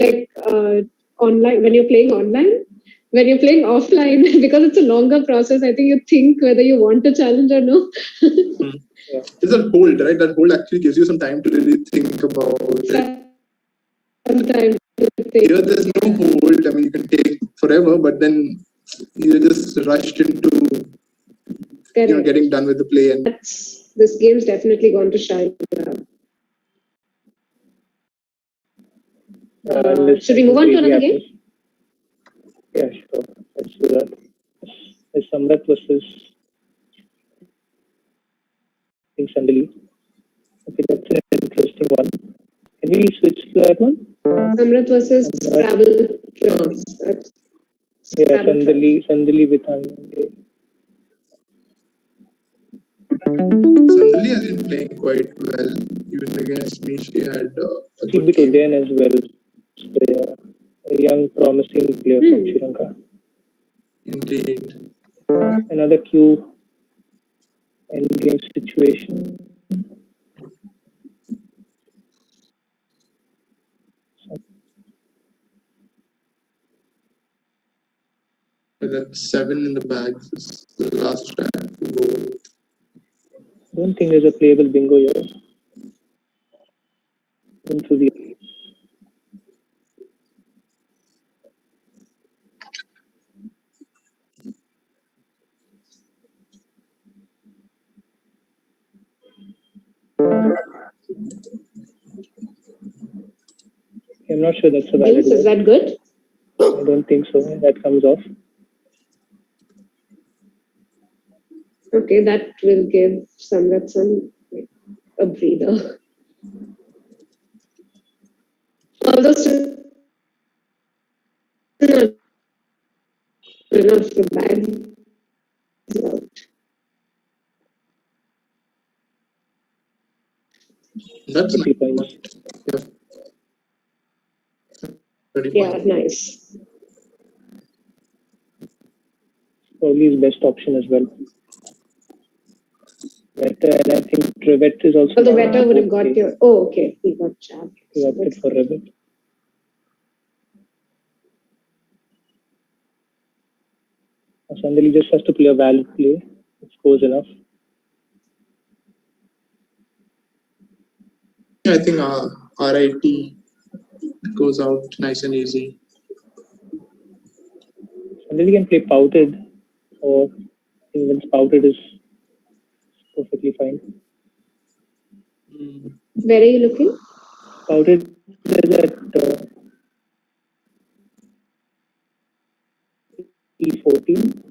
S4: online when you're playing online. When you're playing offline, because it's a longer process, I think you think whether you want to challenge or no.
S7: Yeah. It's a hold, right? That hold actually gives you some time to really think about it.
S4: Sometimes.
S7: Here, there's no hold. I mean, you can take forever, but then you're just rushed into getting done with the play. And
S4: this game's definitely gone to Shaila. Should we move on to another game?
S6: Yeah, sure. Let's do that. It's Samrat versus Sandali. Okay, that's an interesting one. Can we switch to that one?
S4: Samrat versus Scrabble.
S6: Yeah, Sandali with Anand.
S7: Sandali has been playing quite well. Even against me, she had a good game.
S6: As well. A young, promising player from Sri Lanka.
S7: Indeed.
S6: Another Q endgame situation.
S7: That 7 in the bag is the last track to go.
S6: I don't think there's a playable bingo here. Into the I'm not sure that's a valid
S4: Is that good?
S6: I don't think so. That comes off.
S4: Okay. Okay, that will give Samrat some like, a breather. Although still not enough to bag out.
S7: That's
S6: 30
S7: nice.
S6: points.
S7: Yeah. 30
S4: Yeah,
S7: points.
S4: nice.
S6: Probably his best option as well. Better, and I think Rivet is also.
S4: Although better would have got your. Oh, okay. He got jabbed.
S6: He opted for Rivet. Sandali just has to play a valid play. It scores enough.
S7: I think RIT goes out nice and easy.
S6: Sandali can play Pouted, or even Spouted is perfectly fine.
S4: Where are you looking?
S6: Pouted is at E14.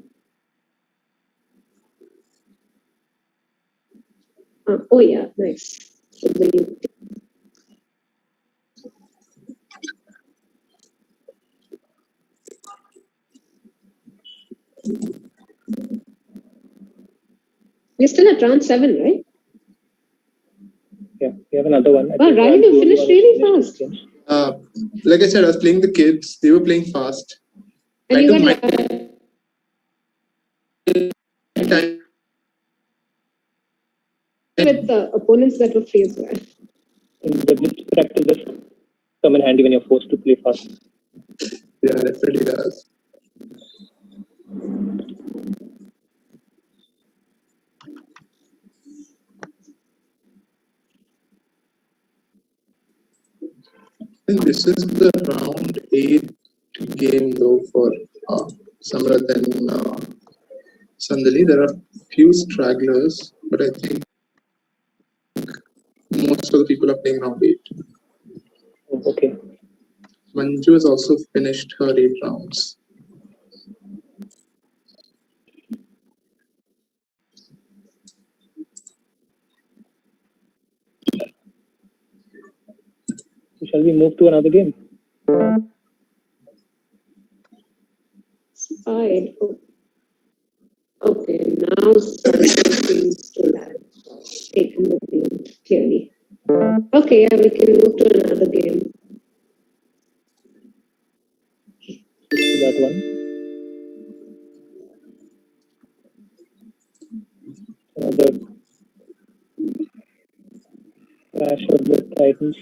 S4: Oh, yeah, nice. So the We're still at round 7, right?
S6: Yeah, we have another one.
S4: Wow, Ryan, you finished really fast.
S7: Like I said, I was playing the kids. They were playing fast.
S4: And
S7: I
S4: you
S7: took
S4: got
S7: my time.
S4: with the opponents that were free as well.
S6: The blitz practice just come in handy when you're forced to play fast.
S7: Yeah, definitely does. I think this is the round 8 game though for Samrat and Sandali. There are few stragglers, but I think most of the people are playing round 8.
S6: Oh, okay.
S7: Manju has also finished her 8 rounds.
S6: So shall we move to another game?
S4: Spied. Okay, now seems to have taken the lead clearly. Okay, yeah, we can move to another game.
S6: That one. Another Clash of the Titans.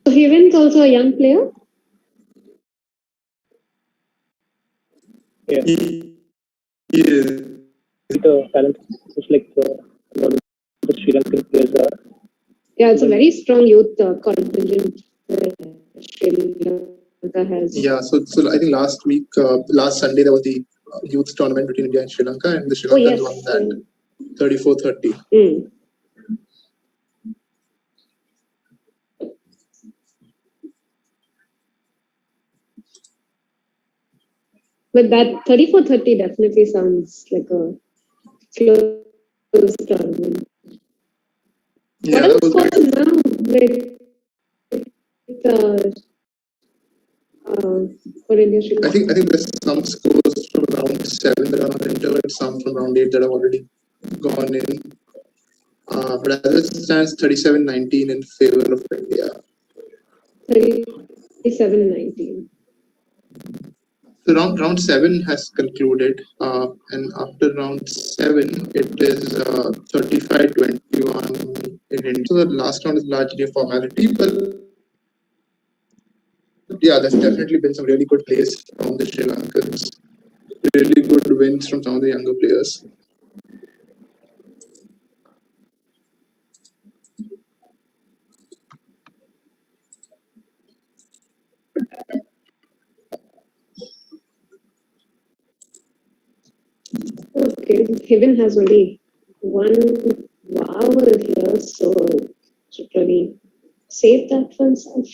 S4: So Heaven's also a young player?
S6: Yeah.
S7: Yeah.
S6: The talent is like a lot of the Sri Lankan players are.
S4: Yeah, it's a very strong youth contingent that Sri Lanka has.
S7: Yeah, so I think last Sunday, there was the youth tournament between India and Sri Lanka, and the Sri Lankans won that 34-30.
S4: Mm. But that 34-30 definitely sounds like a close tournament.
S7: Yeah,
S4: What are
S7: that
S4: the
S7: was
S4: scores
S7: great.
S4: now? For India, Sri Lanka?
S7: I think there's some scores from round 7 that are not entered, some from round 8 that have already gone in. But as it stands, 37-19 in favor of India.
S4: 37-19.
S7: So round 7 has concluded, and after round 7, it is 35-21 in India. So the last round is largely a formality, but yeah, there's definitely been some really good plays from the Sri Lankans. Really good wins from some of the younger players.
S4: okay. Heaven has only one vowel here, so should really save that for himself.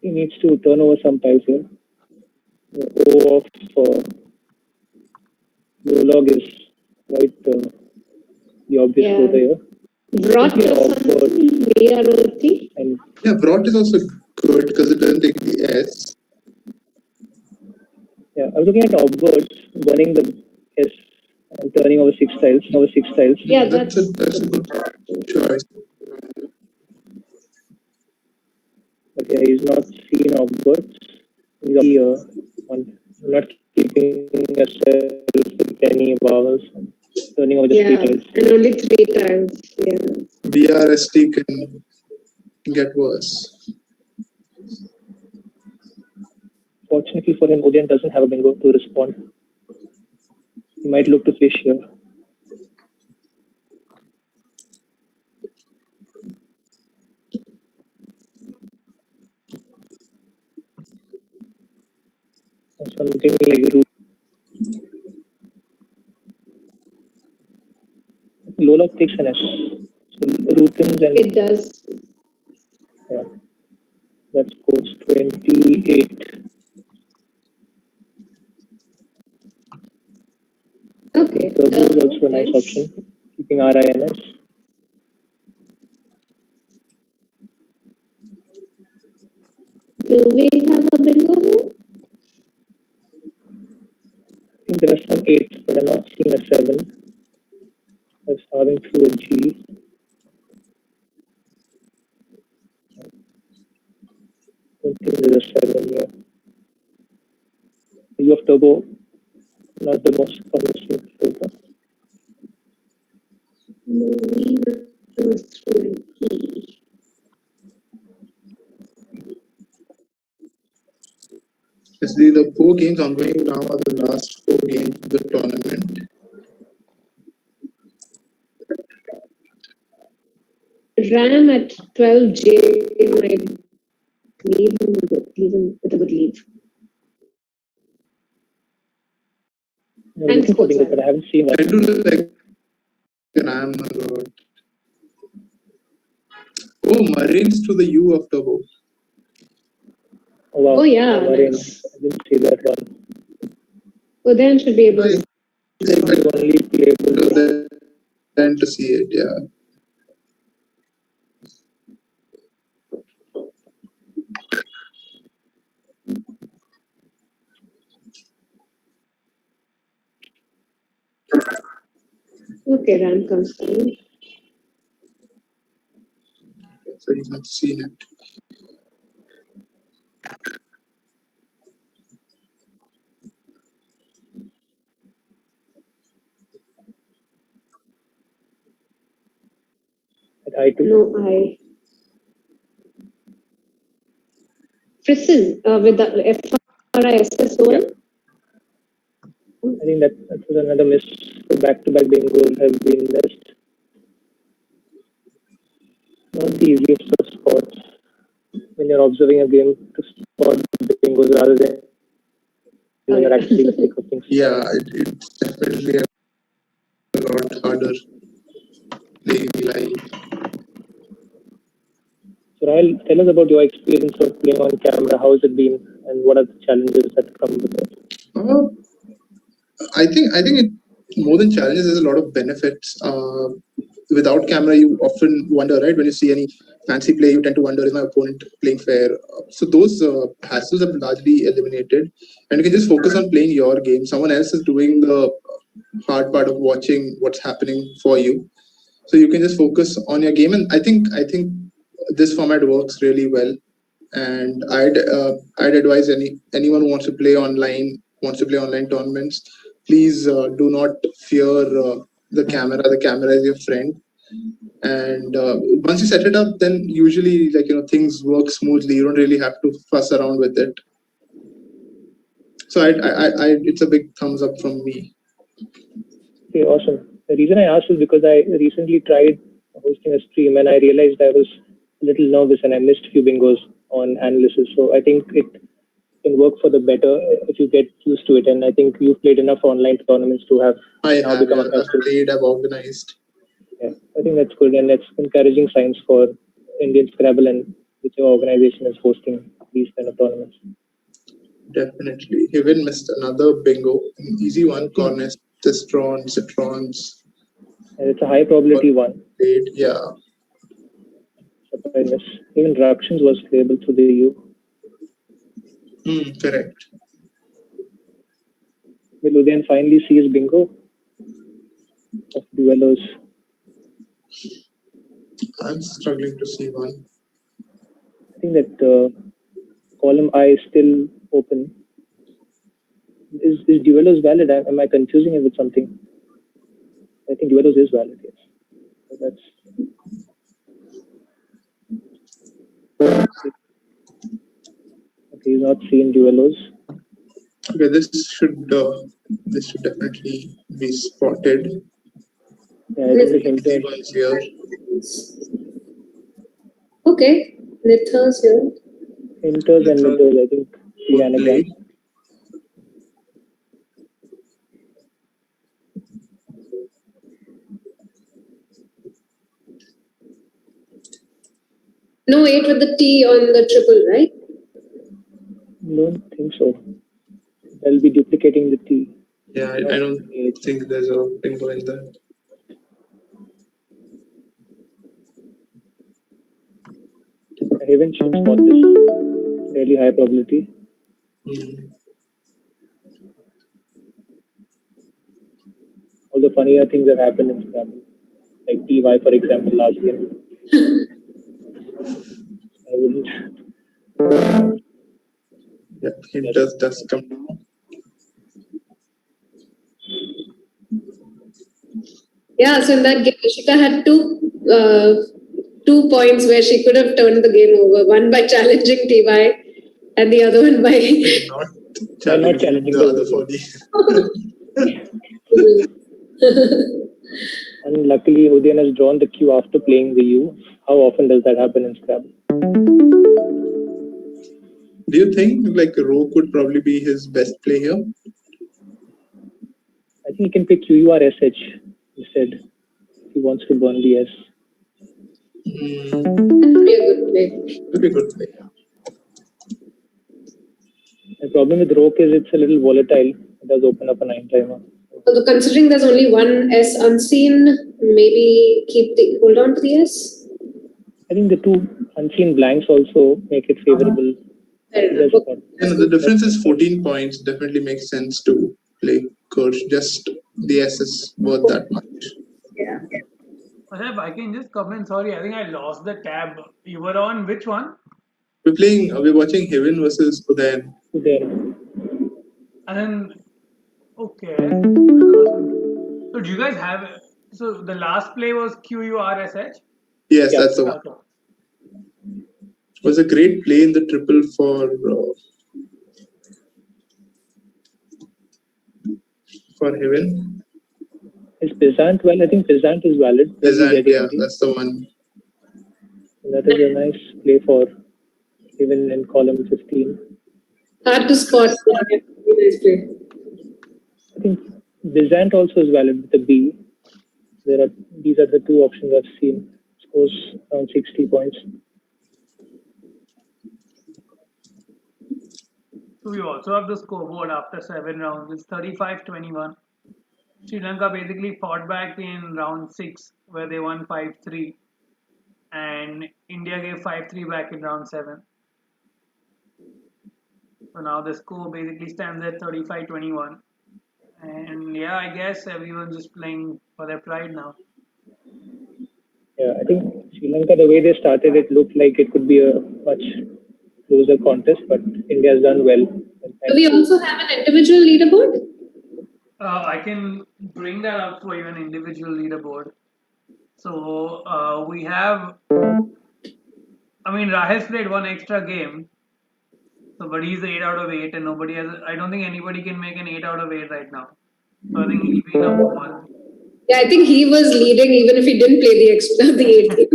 S6: He needs to turn over some tiles here. The O of Prolog is quite the obvious
S4: Yeah.
S6: quota here.
S4: Brought
S6: Thinking
S4: or
S6: of
S4: something, B-R-O-T.
S6: and
S7: Yeah, brought is also good because it doesn't take the S.
S6: yeah, I was looking at obverts, burning the S and turning over 6 tiles.
S4: Yeah,
S7: That's a good choice.
S6: But yeah, he's not seen obverts. He's here not keeping yourself with any vowels, turning over just 3
S4: Yeah,
S6: tiles.
S4: and only 3 times. Yeah.
S7: BRST can get worse.
S6: Fortunately for him, Udayan doesn't have a bingo to respond. He might look to fish here. Something like root. Lola takes an S. So rootins and
S4: It does.
S6: yeah, that scores 28.
S4: Okay.
S6: Turbo is also a nice option. Keeping RINS.
S4: Do we have a bingo here?
S6: I think there are some 8s, but I'm not seeing a 7. I'm starting through a G. Don't think there's a 7 here. U of Turbo, not the most convincing filter.
S4: Moving through E.
S7: Yes, the 4 games ongoing now are the last 4 games of the tournament.
S4: Ram at 12J might leave him with a good lead.
S6: I'm looking for bingo, but I haven't seen
S7: I
S6: one.
S7: do like Ram a lot. Oh, Marines to the U of Turbo.
S6: Oh wow.
S4: Oh, yeah,
S6: Marine.
S4: nice.
S6: I didn't see that one.
S4: Udayan should be able to.
S6: That's the only playable.
S7: Then to see it, yeah.
S4: Okay, Ram comes down.
S7: So he's not seen it.
S6: At I2.
S4: No, I. Frisson with the FRISSON.
S6: Yeah. I think that was another miss. The back-to-back bingos have been missed. Not the easiest of spots when you're observing a game to spot the bingos rather than when you're actually pick up things.
S7: Yeah, it's definitely a lot harder playing live.
S6: So Rahul, tell us about your experience of playing on camera. How has it been, and what are the challenges that come with it?
S7: I think it more than challenges. There's a lot of benefits. Without camera, you often wonder, right? When you see any fancy play, you tend to wonder, is my opponent playing fair? So those hassles have largely eliminated, and you can just focus on playing your game. Someone else is doing the hard part of watching what's happening for you, so you can just focus on your game. And I think this format works really well. And I'd advise anyone who wants to play online tournaments, please do not fear the camera. The camera is your friend, and once you set it up, then usually things work smoothly. You don't really have to fuss around with it. So I it's a big thumbs up from me.
S6: Okay, awesome. The reason I asked is because I recently tried hosting a stream and I realized I was a little nervous and I missed a few bingos on analysis. So I think it can work for the better if you get used to it. And I think you've played enough online tournaments to have now become accustomed.
S7: I've organized.
S6: Yeah, I think that's good, and that's encouraging signs for Indian Scrabble and whichever organization is hosting these kind of tournaments.
S7: Definitely. Heaven missed another bingo. An easy one, Cornets, Citrons.
S6: And it's a high probability one.
S7: Yeah.
S6: Surprise. Even Rakshans was playable through the U.
S7: Correct.
S6: Will Udayan finally see his bingo of duellos?
S7: I'm struggling to see one.
S6: I think that column I is still open. Is duellos valid? Am I confusing it with something? I think duellos is valid, yes. So that's... Okay, he's not seen duellos.
S7: Okay, this should definitely be spotted.
S6: Yeah, I think the hinters.
S7: One's here.
S4: Okay, Nithas here.
S6: Hinters and middles, I think. The anagram.
S4: No 8 with the T on the triple, right?
S6: Don't think so. They'll be duplicating the T.
S7: Yeah, I don't think there's a bingo in there.
S6: Haven should spot this. Fairly high probability. All the funnier things have happened in Scrabble. Like TY, for example, last game. I wouldn't.
S7: Yeah, it does come down.
S4: Yeah, so in that game, Ishika had two points where she could have turned the game over. One by challenging TY, and the other one by
S7: not challenging the other 40.
S6: And luckily, Udayan has drawn the Q after playing the U. How often does that happen in Scrabble?
S7: Do you think like Ro could probably be his best play here?
S6: I think he can pick QURSH instead if he wants to burn the S.
S4: That would be a good play.
S7: Would be a good play.
S6: The problem with Roke is it's a little volatile. It does open up a 9-timer.
S4: So considering there's only one S unseen, maybe hold on to the S?
S6: I think the two unseen blanks also make it favorable.
S7: The difference is 14 points. Definitely makes sense to play Kirsch. Just the S is worth that much.
S4: Yeah.
S1: If I can just comment, sorry, I think I lost the tab. You were on which one?
S7: We're watching Heaven versus Udayan.
S1: And then, okay. So do you guys have, so the last play was QURSH?
S7: Yes, that's the one. It was a great play in the triple for Heaven.
S6: Is Pesant well? I think Pesant is valid.
S7: Pesant, yeah, that's the one.
S6: That is a nice play for even in column 15.
S4: Hard to spot. Nice play.
S6: I think Pesant also is valid with the B. These are the two options I've seen. Scores around 60 points.
S1: So we also have the scoreboard after 7 rounds. It's 35-21. Sri Lanka basically fought back in round 6 where they won 5-3. And India gave 5-3 back in round 7. So now the score basically stands at 35-21. And yeah, I guess everyone's just playing for their pride now.
S6: Yeah, I think Sri Lanka, the way they started, it looked like it could be a much closer contest, but India has done well.
S4: Do we also have an individual leaderboard?
S1: I can bring that up for you, an individual leaderboard. So we have, Rahil's played one extra game. So, but he's 8 out of 8 and nobody has, I don't think anybody can make an 8 out of 8 right now. So I think he'll be number 1.
S4: Yeah, I think he was leading even if he didn't play the 8th game.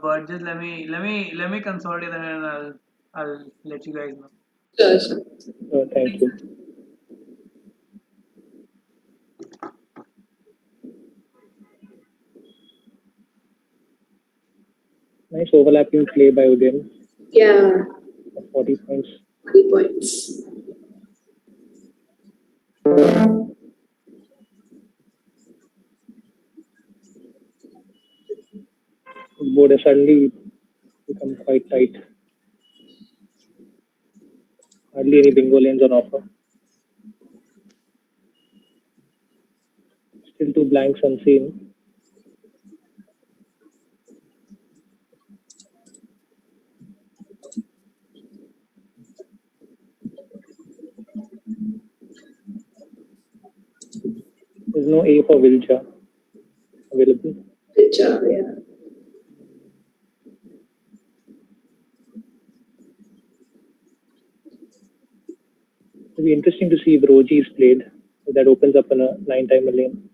S1: But just let me consolidate and I'll let you guys know.
S4: Sure, sure.
S6: Thank you. Nice overlapping play by Udin.
S4: Yeah,
S6: 40 points.
S4: 3 points.
S6: Board has suddenly become quite tight. Hardly any bingo lanes on offer. Still two blanks unseen. There's no A for Vilja available.
S4: Good job, yeah.
S6: It'll be interesting to see if Roji is played. That opens up in a 9-timer lane.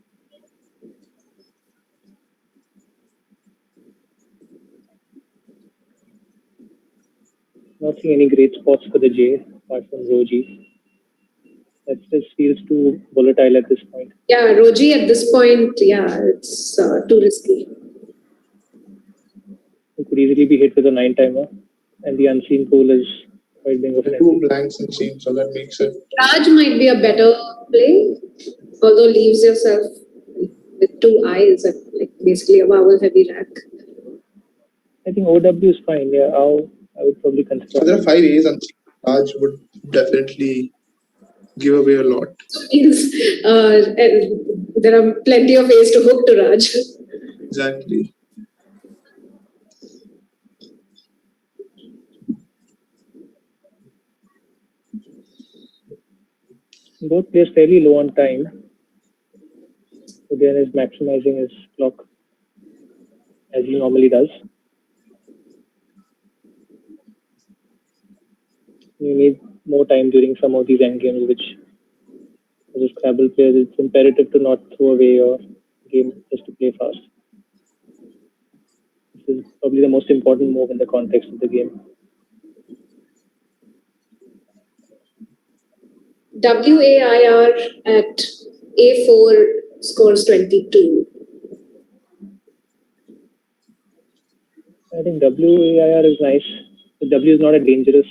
S6: Not seeing any great spots for the J apart from Roji. That just feels too volatile at this point.
S4: Yeah, Roji at this point, yeah, it's too risky.
S6: It could easily be hit with a 9-timer, and the unseen pool is quite bingo friendly.
S7: Two blanks and seen, so that makes it.
S4: Raj might be a better play, although leaves yourself with two eyes and like basically a vowel heavy rack.
S6: I think OW is fine. Yeah, I would probably
S7: So
S6: consider.
S7: there are 5 A's and Raj would definitely give away a lot.
S4: Means and there are plenty of ways to hook to Raj.
S7: Exactly.
S6: Both players fairly low on time. Udayan is maximizing his clock as he normally does. You need more time during some of these endgames, which as a Scrabble player, it's imperative to not throw away your game just to play fast. This is probably the most important move in the context of the game.
S4: WAIR at A4 scores 22.
S6: I think WAIR is nice. The W is not a dangerous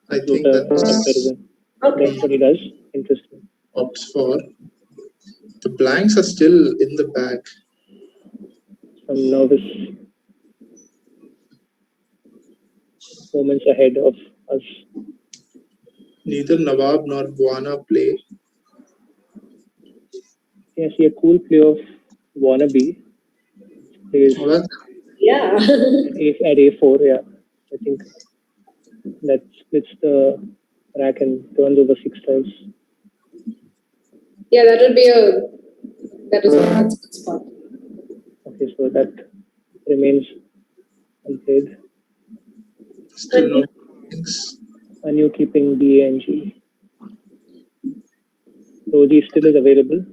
S7: I think
S6: floater
S7: that's
S6: comparison.
S4: Okay.
S6: That's what he does. Interesting.
S7: opts for. The blanks are still in the bag.
S6: Some nervous moments ahead of us.
S7: Neither Nawab nor Buana play.
S6: I see a cool play of Wannabe. Plays
S7: Oh, that's
S4: Yeah.
S6: at A4, yeah. I think that splits the rack and turns over 6 tiles.
S4: Yeah, that would be that's a good spot.
S6: Okay, so that remains unplayed.
S7: still no blanks.
S6: Anu keeping B and G. Roji still is available.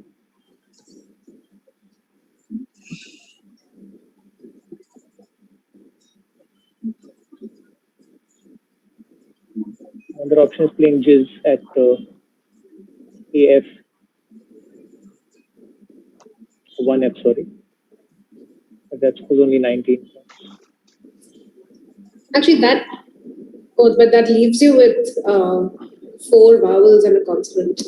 S6: Another option is playing Jizz at AF. 1F, sorry. But that scores only 19.
S4: Actually, but that leaves you with 4 vowels and a consonant.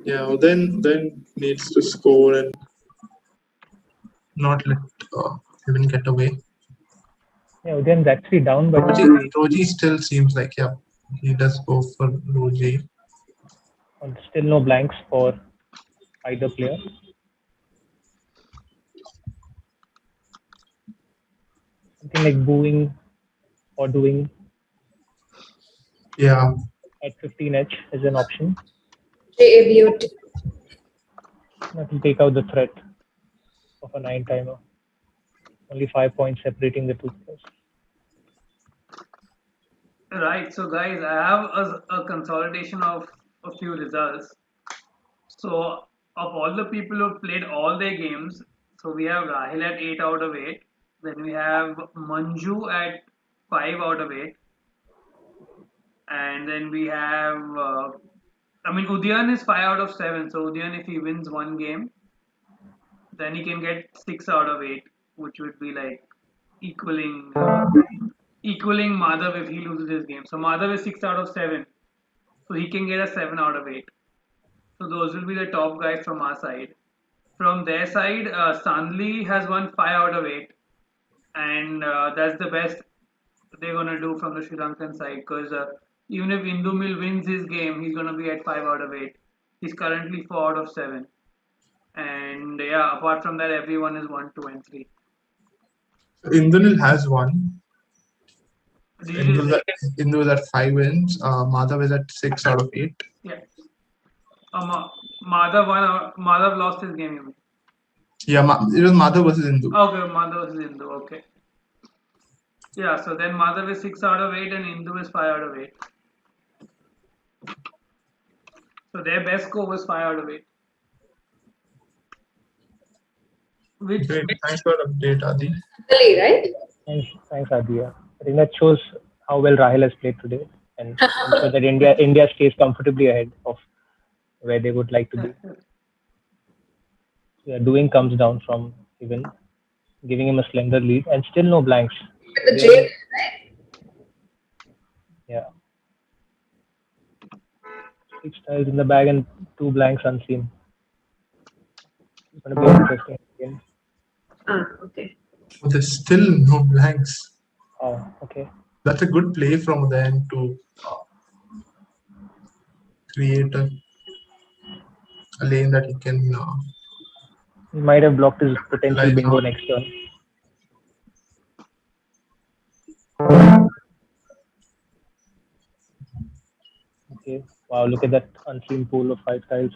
S7: Yeah, well, then needs to score and not let even get away.
S6: Yeah, Udayan's actually down, but
S7: Roji still seems like, yeah, he does go for Roji.
S6: still no blanks for either player. Something like booing or doing
S7: Yeah,
S6: at 15H is an option.
S4: JABOT.
S6: That will take out the threat of a 9-timer. Only 5 points separating the two players.
S1: Right. So guys, I have a consolidation of a few results. So of all the people who played all their games, so we have Rahil at 8 out of 8, Then we have Manju at 5 out of 8. And then we have, Udyan is 5 out of 7. So Udyan, if he wins one game, then he can get 6 out of 8, which would be like equaling Madhav if he loses his game. So Madhav is 6 out of 7. So he can get a 7 out of 8. So those will be the top guys from our side. From their side, Sandli has won 5 out of 8. And that's the best they're going to do from the Sri Lankan side, because even if Indumil wins his game, he's going to be at 5 out of 8. He's currently 4 out of 7. And yeah, apart from that, everyone is 1, 2, and 3.
S7: Indunil has one.
S1: Did you-
S7: Indu is at 5 wins. Madhav is at 6 out of 8.
S1: Yeah. Madhav lost his game, you mean?
S7: Yeah, it was Madhav versus Indu.
S1: Okay, Madhav versus Indu, okay. Yeah, so then Madhav is 6 out of 8 and Indu is 5 out of 8. So their best score was 5 out of 8. Which
S7: Great. Thanks for the update, Adi.
S4: Really, right?
S6: Thanks, Adia. I think that shows how well Rahil has played today, and ensure that India stays comfortably ahead of where they would like to be. Yeah, doing comes down from even giving him a slender lead, and still no blanks.
S4: With the J, right?
S6: Yeah. 6 tiles in the bag and 2 blanks unseen. It's going to be an interesting game.
S4: Okay.
S7: Oh, there's still no blanks.
S6: Oh, okay.
S7: That's a good play from them to create a lane that he can.
S6: He might have blocked his potential bingo next turn. Okay. Wow, look at that unseen pool of 5 tiles.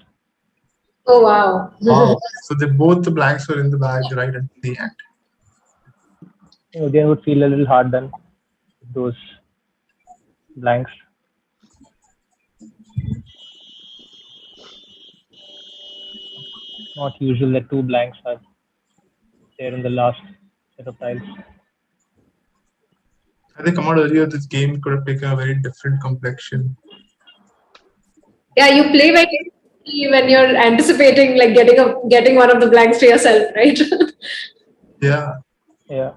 S4: Oh, wow.
S7: Wow. So both the blanks were in the bag right at the end.
S6: Again, would feel a little hard then with those blanks. Not usual that 2 blanks are there in the last set of tiles.
S7: Had they come out earlier, this game could have taken a very different complexion.
S4: Yeah, you play very carefully when you're anticipating like getting one of the blanks to yourself, right?
S7: Yeah.
S6: Yeah.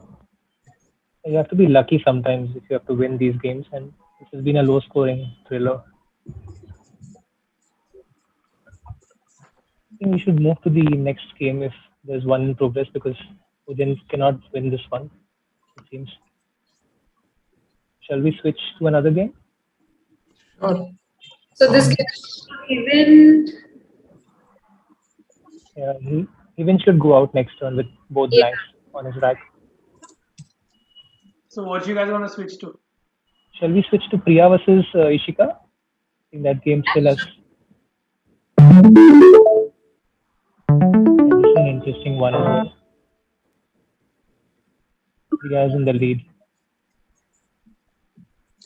S6: You have to be lucky sometimes if you have to win these games, and this has been a low scoring thriller. I think we should move to the next game if there's one in progress, because Udin cannot win this one, it seems. Shall we switch to another game?
S7: Sure.
S4: So this even
S6: Yeah, Even should go out next turn with both blanks on his rack.
S1: So what do you guys want to switch to?
S6: Shall we switch to Priya versus Ishika? I think that game still has. This is an interesting one as well. Priya is in the lead.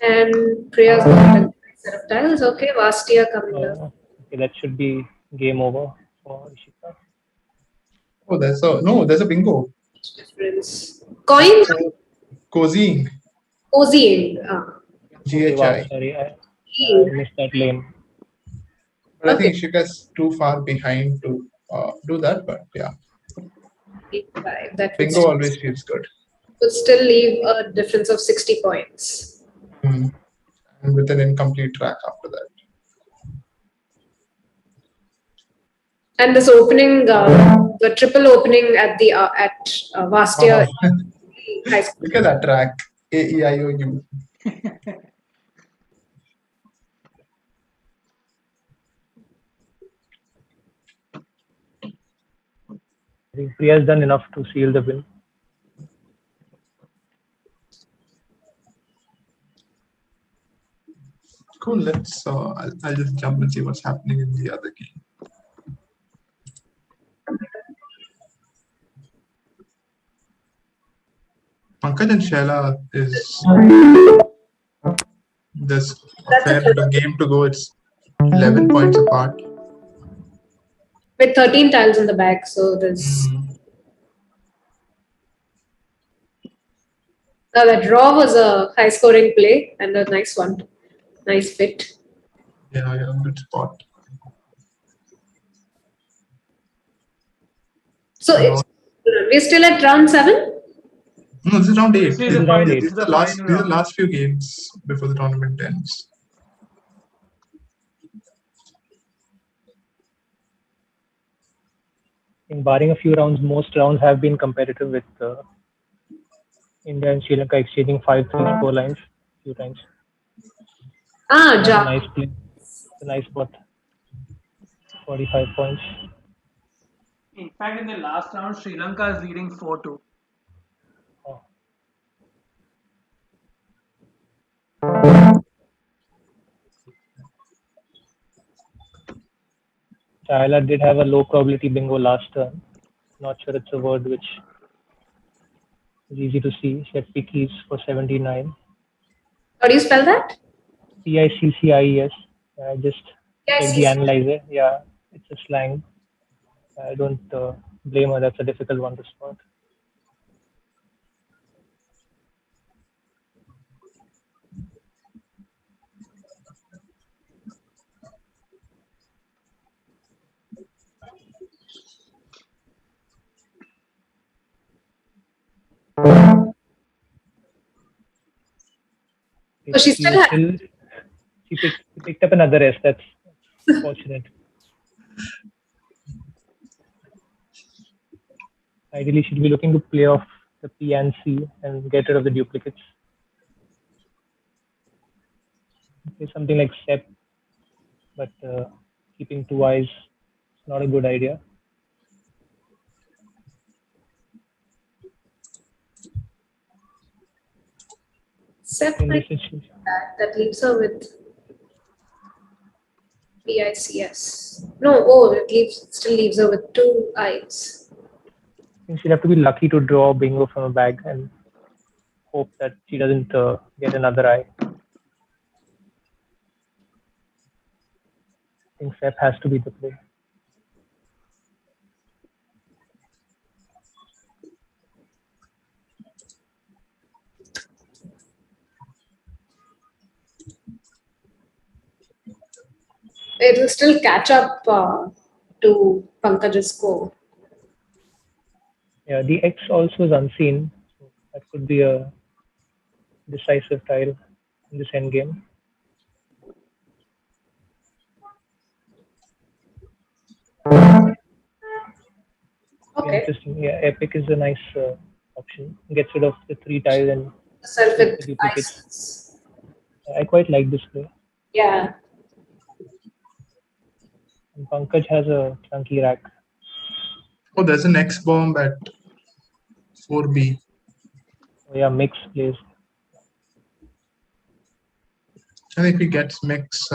S4: and Priya's got a good set of tiles. Okay, Vastia coming up.
S6: Okay, that should be game over for Ishika.
S7: Oh, there's a bingo.
S4: Difference. Coin?
S7: Cozying.
S4: Cozying.
S7: GHI.
S6: Wow, sorry, I missed that lane.
S7: But I think Ishika's too far behind to do that, but yeah.
S4: 85. That
S7: Bingo always feels good.
S4: would still leave a difference of 60 points.
S7: And with an incomplete track after that.
S4: And this opening, the triple opening at the at Vastia High School.
S7: Look at that track. AEIOU.
S6: I think Priya has done enough to seal the win.
S7: Cool. Let's. I'll just jump and see what's happening in the other game. Pankaj and Shaila is. There's a fair bit of game to go. It's 11 points apart.
S4: With 13 tiles in the bag, so there's
S8: Now that draw was a high-scoring play and a nice one. Nice fit.
S7: Yeah, good spot.
S8: So we're still at round 7?
S7: No, this is round 8.
S1: This is the final,
S7: These are the
S1: final round.
S7: last few games before the tournament ends.
S6: In barring a few rounds, most rounds have been competitive with India and Sri Lanka exchanging 5-3 score lines a few times.
S8: Ah,
S6: Ja. Nice play. A nice spot. 45 points.
S1: In fact, in the last round, Sri Lanka is leading 4-2.
S6: Oh. Chayla did have a low probability bingo last turn. Not sure it's a word which is easy to see. She had pickies for 79.
S8: How do you spell that?
S6: Piccies. I just checked the analyzer. Yeah, it's a slang. I don't blame her. That's a difficult one to spot.
S8: So she still had.
S6: She picked up another S. That's fortunate. Ideally, she'd be looking to play off the P and C and get rid of the duplicates. Say something like step, but keeping 2 eyes is not a good idea.
S8: Step that leaves her with PICS. No, it still leaves her with 2 eyes.
S6: I think she'll have to be lucky to draw bingo from a bag and hope that she doesn't get another eye. I think Sep has to be the play.
S8: It will still catch up to Pankaj's score.
S6: Yeah, the X also is unseen. So that could be a decisive tile in this endgame.
S8: Okay.
S6: Interesting. Yeah, Epic is a nice option. Gets rid of the 3 tiles and
S8: the
S6: duplicates. I quite like this play.
S8: Yeah.
S6: And Pankaj has a chunky rack.
S7: Oh, there's an X bomb at 4B.
S6: Oh, yeah, mix plays.
S7: And if he gets mix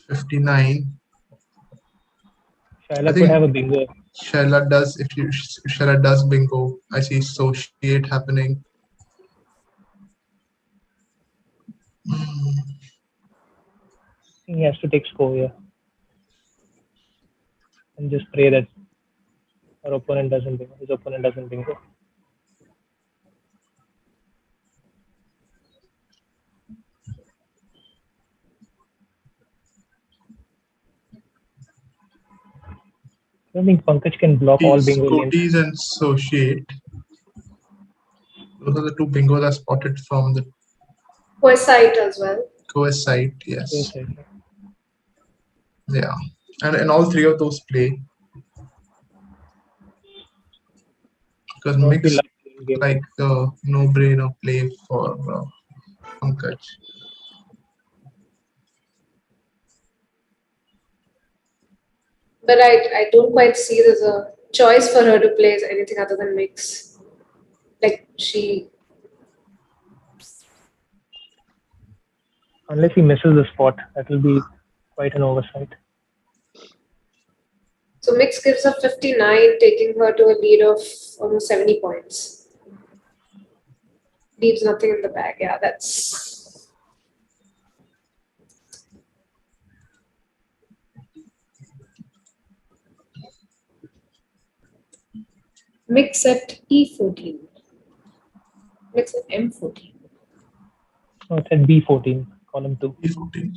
S7: 59.
S6: Shaila could have a bingo.
S7: Shaila does, if Shaila does bingo, I see associate happening.
S6: He has to take score here. And just pray that his opponent doesn't bingo. I don't think Pankaj can block all bingo lanes.
S7: Cotis and associate. Those are the 2 bingos I spotted from the
S8: Quest site as well.
S7: Quest site, yes. Yeah, and all 3 of those play. Because mix like the no-brainer play for Pankaj.
S8: But I don't quite see there's a choice for her to play anything other than mix. Like she.
S6: Unless he misses the spot, that will be quite an oversight.
S8: So mix gives her 59, taking her to a lead of almost 70 points. Leaves nothing in the bag. Yeah, that's. Mix at E14. It's an M14.
S6: No, it's at B14, column 2.
S7: B14.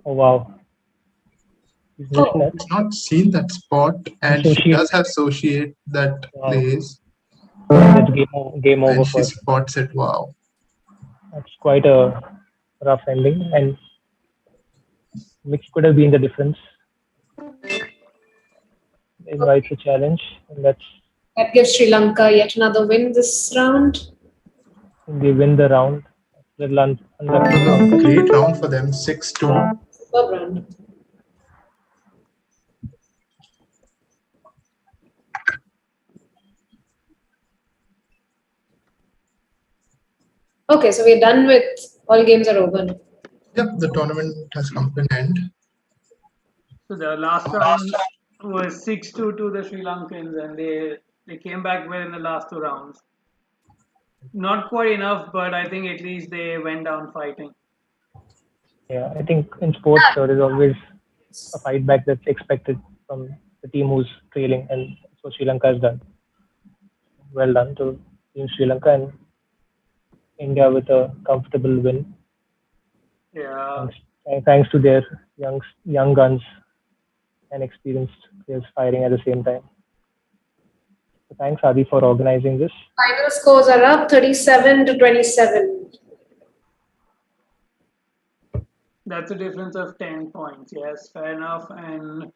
S6: Oh, wow. He's missed that.
S7: She's not seen that spot, and she
S6: Associate.
S7: does have associate that
S6: Wow.
S7: plays,
S6: That's game over
S7: and
S6: for
S7: she spots it. Wow.
S6: That's quite a rough ending, and which could have been the difference. Invites a challenge, and
S8: That gives Sri Lanka yet another win this round.
S6: they win the round.
S7: Great round for them, 6-2.
S8: Superb round. Okay, so we're done with all games are over now.
S7: Yep, the tournament has come to an end.
S1: So the last round was 6-2 to the Sri Lankans, and they came back well in the last two rounds. Not quite enough, but I think at least they went down fighting.
S6: Yeah, I think in sports there is always a fight back that's expected from the team who's trailing, and that's what Sri Lanka has done. Well done to Team Sri Lanka, and India with a comfortable win.
S1: Yeah.
S6: Thanks to their young guns and experienced players firing at the same time. So thanks, Adi, for organizing this.
S8: Final scores are up 37-27.
S1: That's a difference of 10 points. Yes, fair enough. And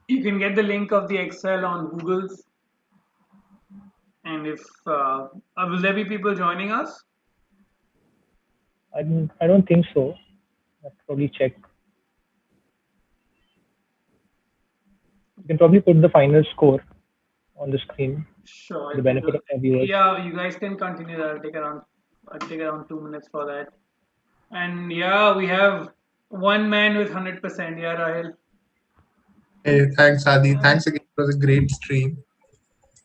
S1: you can get the link of the Excel on Google's. And if will there be people joining us?
S6: I don't think so. I'll probably check. You can probably put the final score on the screen.
S1: Sure.
S6: For the benefit of our viewers.
S1: Yeah, you guys can continue that. I'll take around 2 minutes for that. And yeah, we have one man with 100%. Yeah, Rahil.
S7: Hey, thanks, Adi. Thanks again. It was a great stream.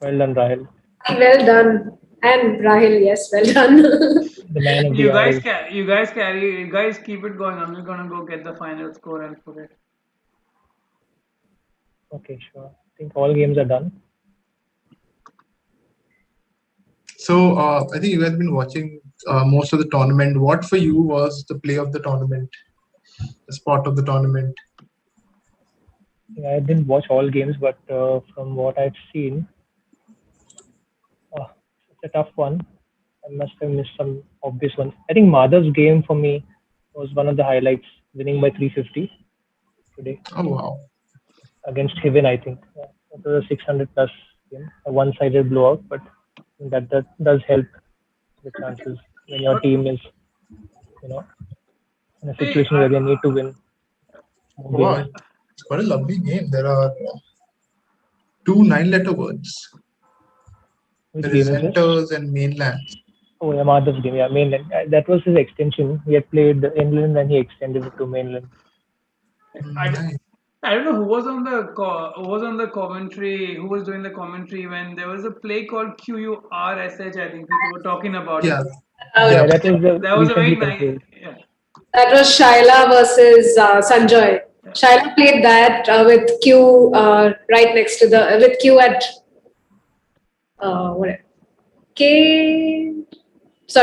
S6: Well done, Rahil.
S8: Well done. And Rahil, yes, well done.
S6: The man of the
S1: You
S6: hour.
S1: you guys keep it going. I'm just gonna go get the final score and put it.
S6: Okay, sure. I think all games are done.
S7: So I think you guys have been watching most of the tournament. What for you was the play of the tournament, the spot of the tournament?
S6: I didn't watch all games, but from what I've seen, it's a tough one. I must have missed some obvious ones. I think Madhav's game for me was one of the highlights, winning by 350 today.
S7: Oh, wow.
S6: Against Hiven, I think. Yeah, it was a 600 plus game, a one-sided blowout, but that does help the chances when your team is, in a situation where they need to win.
S7: Wow, it's quite a lovely game. There are 2 9-letter words. There is Centers and Mainland.
S6: Oh, yeah, Madhav's game. Yeah, Mainland. That was his extension. He had played Inland and he extended it to Mainland.
S1: I don't know who was on the commentary. Who was doing the commentary when there was a play called QURSH? I think people were talking about
S6: Yeah.
S1: it.
S6: Yeah, that
S1: was a very
S6: recently
S1: nice.
S6: concluded.
S1: Yeah.
S8: That was Shaila versus Sanjoy. Shaila played that with Q right next to with Q at what?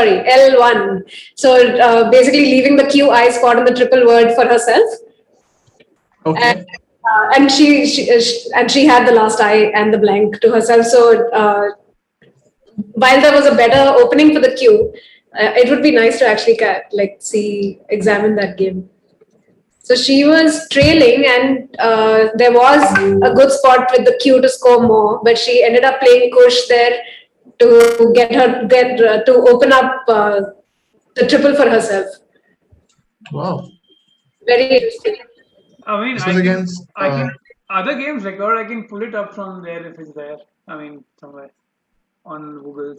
S8: L1. So basically leaving the QI spot in the triple word for herself.
S7: Okay.
S8: And she had the last I and the blank to herself. So while there was a better opening for the Q, it would be nice to actually examine that game. So she was trailing, and there was a good spot with the Q to score more, but she ended up playing Kush there to to open up the triple for herself.
S7: Wow.
S8: Very interesting.
S1: I mean,
S7: This was against.
S1: I can other games record. I can pull it up from there if it's there. I mean, somewhere on Google.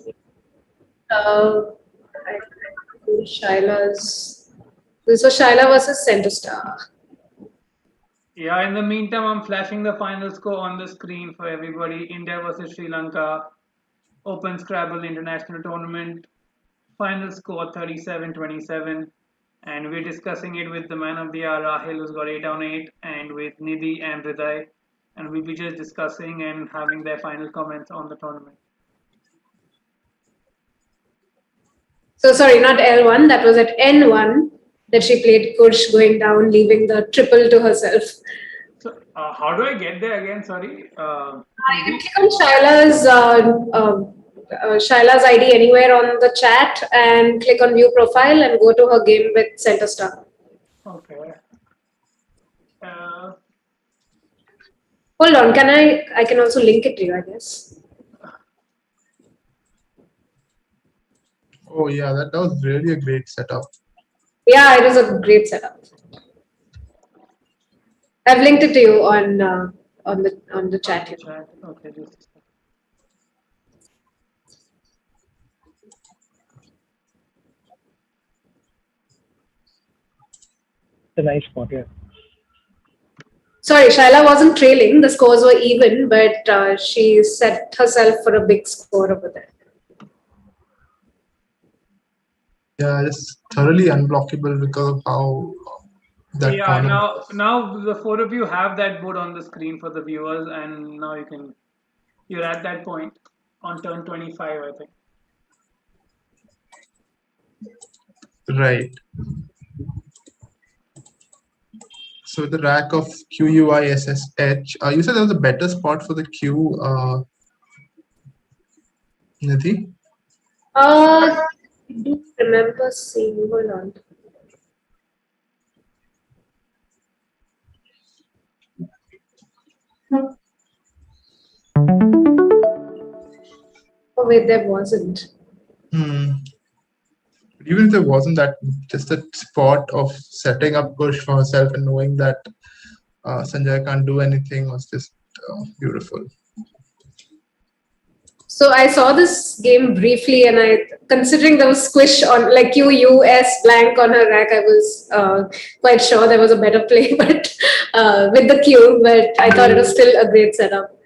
S8: Shaila's. This was Shaila versus Center Star.
S1: Yeah, in the meantime, I'm flashing the final score on the screen for everybody. India versus Sri Lanka, Open Scrabble International Tournament. Final score 37-27. And we're discussing it with the man of the hour, Rahil, who's got 8 on 8, and with Nidhi and Hriday. and we'll be just discussing and having their final comments on the tournament.
S8: So sorry, not L1. That was at N1 that she played Kursh going down, leaving the triple to herself.
S1: So, how do I get there again? Sorry.
S8: You can click on Shaila's ID anywhere on the chat and click on View Profile and go to her game with Center Star.
S1: Okay.
S8: Hold on, I can also link it to you, I guess.
S7: Oh yeah, that was really a great setup.
S8: Yeah, it was a great setup. I've linked it to you on the chat here.
S1: Okay, just.
S6: It's a nice spot, yeah.
S8: Sorry, Shaila wasn't trailing. The scores were even, but she set herself for a big score over there.
S7: Yeah, it's thoroughly unblockable because of how that
S1: Yeah,
S7: corner.
S1: now the four of you have that board on the screen for the viewers, and now you're at that point on turn 25, I think.
S7: Right. So the rack of QUISSH, you said there was a better spot for the Q, Nidhi?
S8: I do remember seeing. Hold on. Oh wait, there wasn't.
S7: Even if there wasn't, that just a spot of setting up push for herself and knowing that Sanjay can't do anything was just beautiful.
S8: So I saw this game briefly, and considering there was squish on like QUS blank on her rack, I was quite sure there was a better play, but with the Q. But I thought it was still a great setup.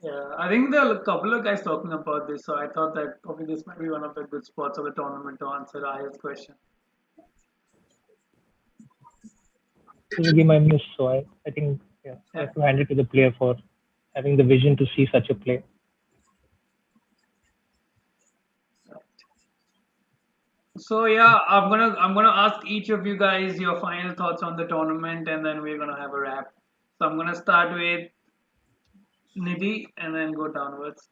S1: Yeah, I think there are a couple of guys talking about this, so I thought that probably this might be one of the good spots of the tournament to answer Aya's question.
S6: It was a game I missed, so I think I have to hand it to the player for having the vision to see such a play.
S1: So yeah, I'm gonna ask each of you guys your final thoughts on the tournament, and then we're gonna have a wrap. So I'm gonna start with Nidhi and then go downwards.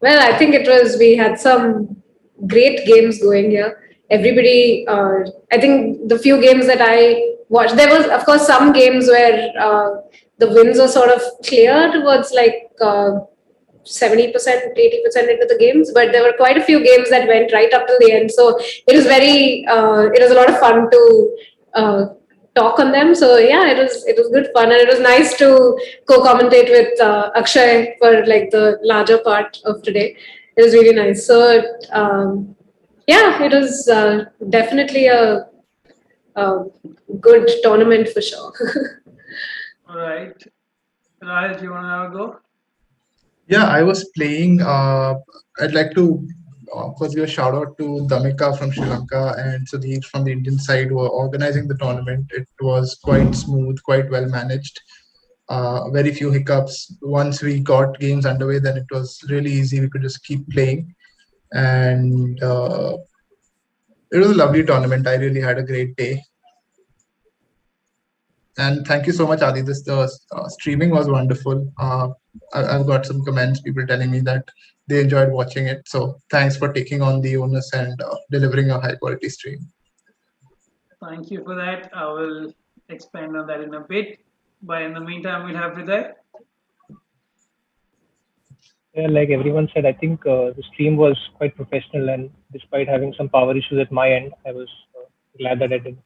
S8: Well, I think we had some great games going here. Everybody, I think the few games that I watched, there was, of course, some games where the wins are sort of clear towards like 70%, 80% into the games, but there were quite a few games that went right up till the end. So it was a lot of fun to talk on them. So yeah, it was good fun, and it was nice to co-commentate with Akshay for like the larger part of today. It was really nice. So yeah, it was definitely a good tournament for sure.
S1: All right, Rahul, do you wanna have a go?
S7: Yeah, I was playing. I'd like to first give a shout out to Damika from Sri Lanka and Sudhir from the Indian side who are organizing the tournament. It was quite smooth, quite well managed. Very few hiccups. Once we got games underway, then it was really easy. We could just keep playing, and it was a lovely tournament. I really had a great day. And thank you so much, Adi. This streaming was wonderful. I've got some comments, people telling me that they enjoyed watching it. So thanks for taking on the onus and delivering a high quality stream.
S1: Thank you for that. I will expand on that in a bit. But in the meantime, we'll have Hriday.
S6: Yeah, like everyone said, I think the stream was quite professional, and despite having some power issues at my end, I was glad that I didn't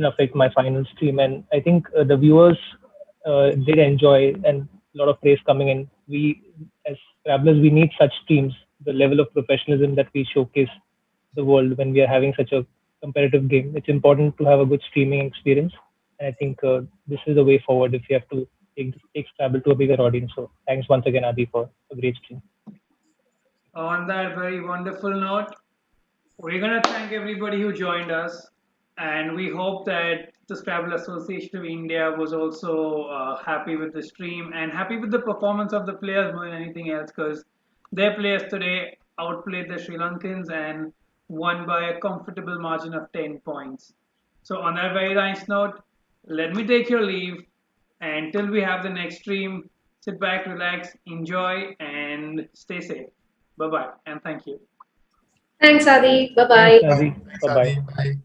S6: affect my final stream. And I think the viewers did enjoy, and a lot of praise coming in. We, as Scrabblers, we need such streams. The level of professionalism that we showcase the world when we are having such a competitive game. It's important to have a good streaming experience. And I think this is the way forward if you have to take Scrabble to a bigger audience. So thanks once again, Adi, for a great stream.
S1: On that very wonderful note, we're gonna thank everybody who joined us. And we hope that the Scrabble Association of India was also happy with the stream and happy with the performance of the players more than anything else, because their players today outplayed the Sri Lankans and won by a comfortable margin of 10 points. So, on that very nice note, let me take your leave. And till we have the next stream, sit back, relax, enjoy, and stay safe. Bye bye, and thank you.
S8: Thanks, Adi. Bye
S6: Thanks,
S8: bye.
S6: Adi.
S7: Thanks,
S6: Bye bye.
S7: Adi. Bye.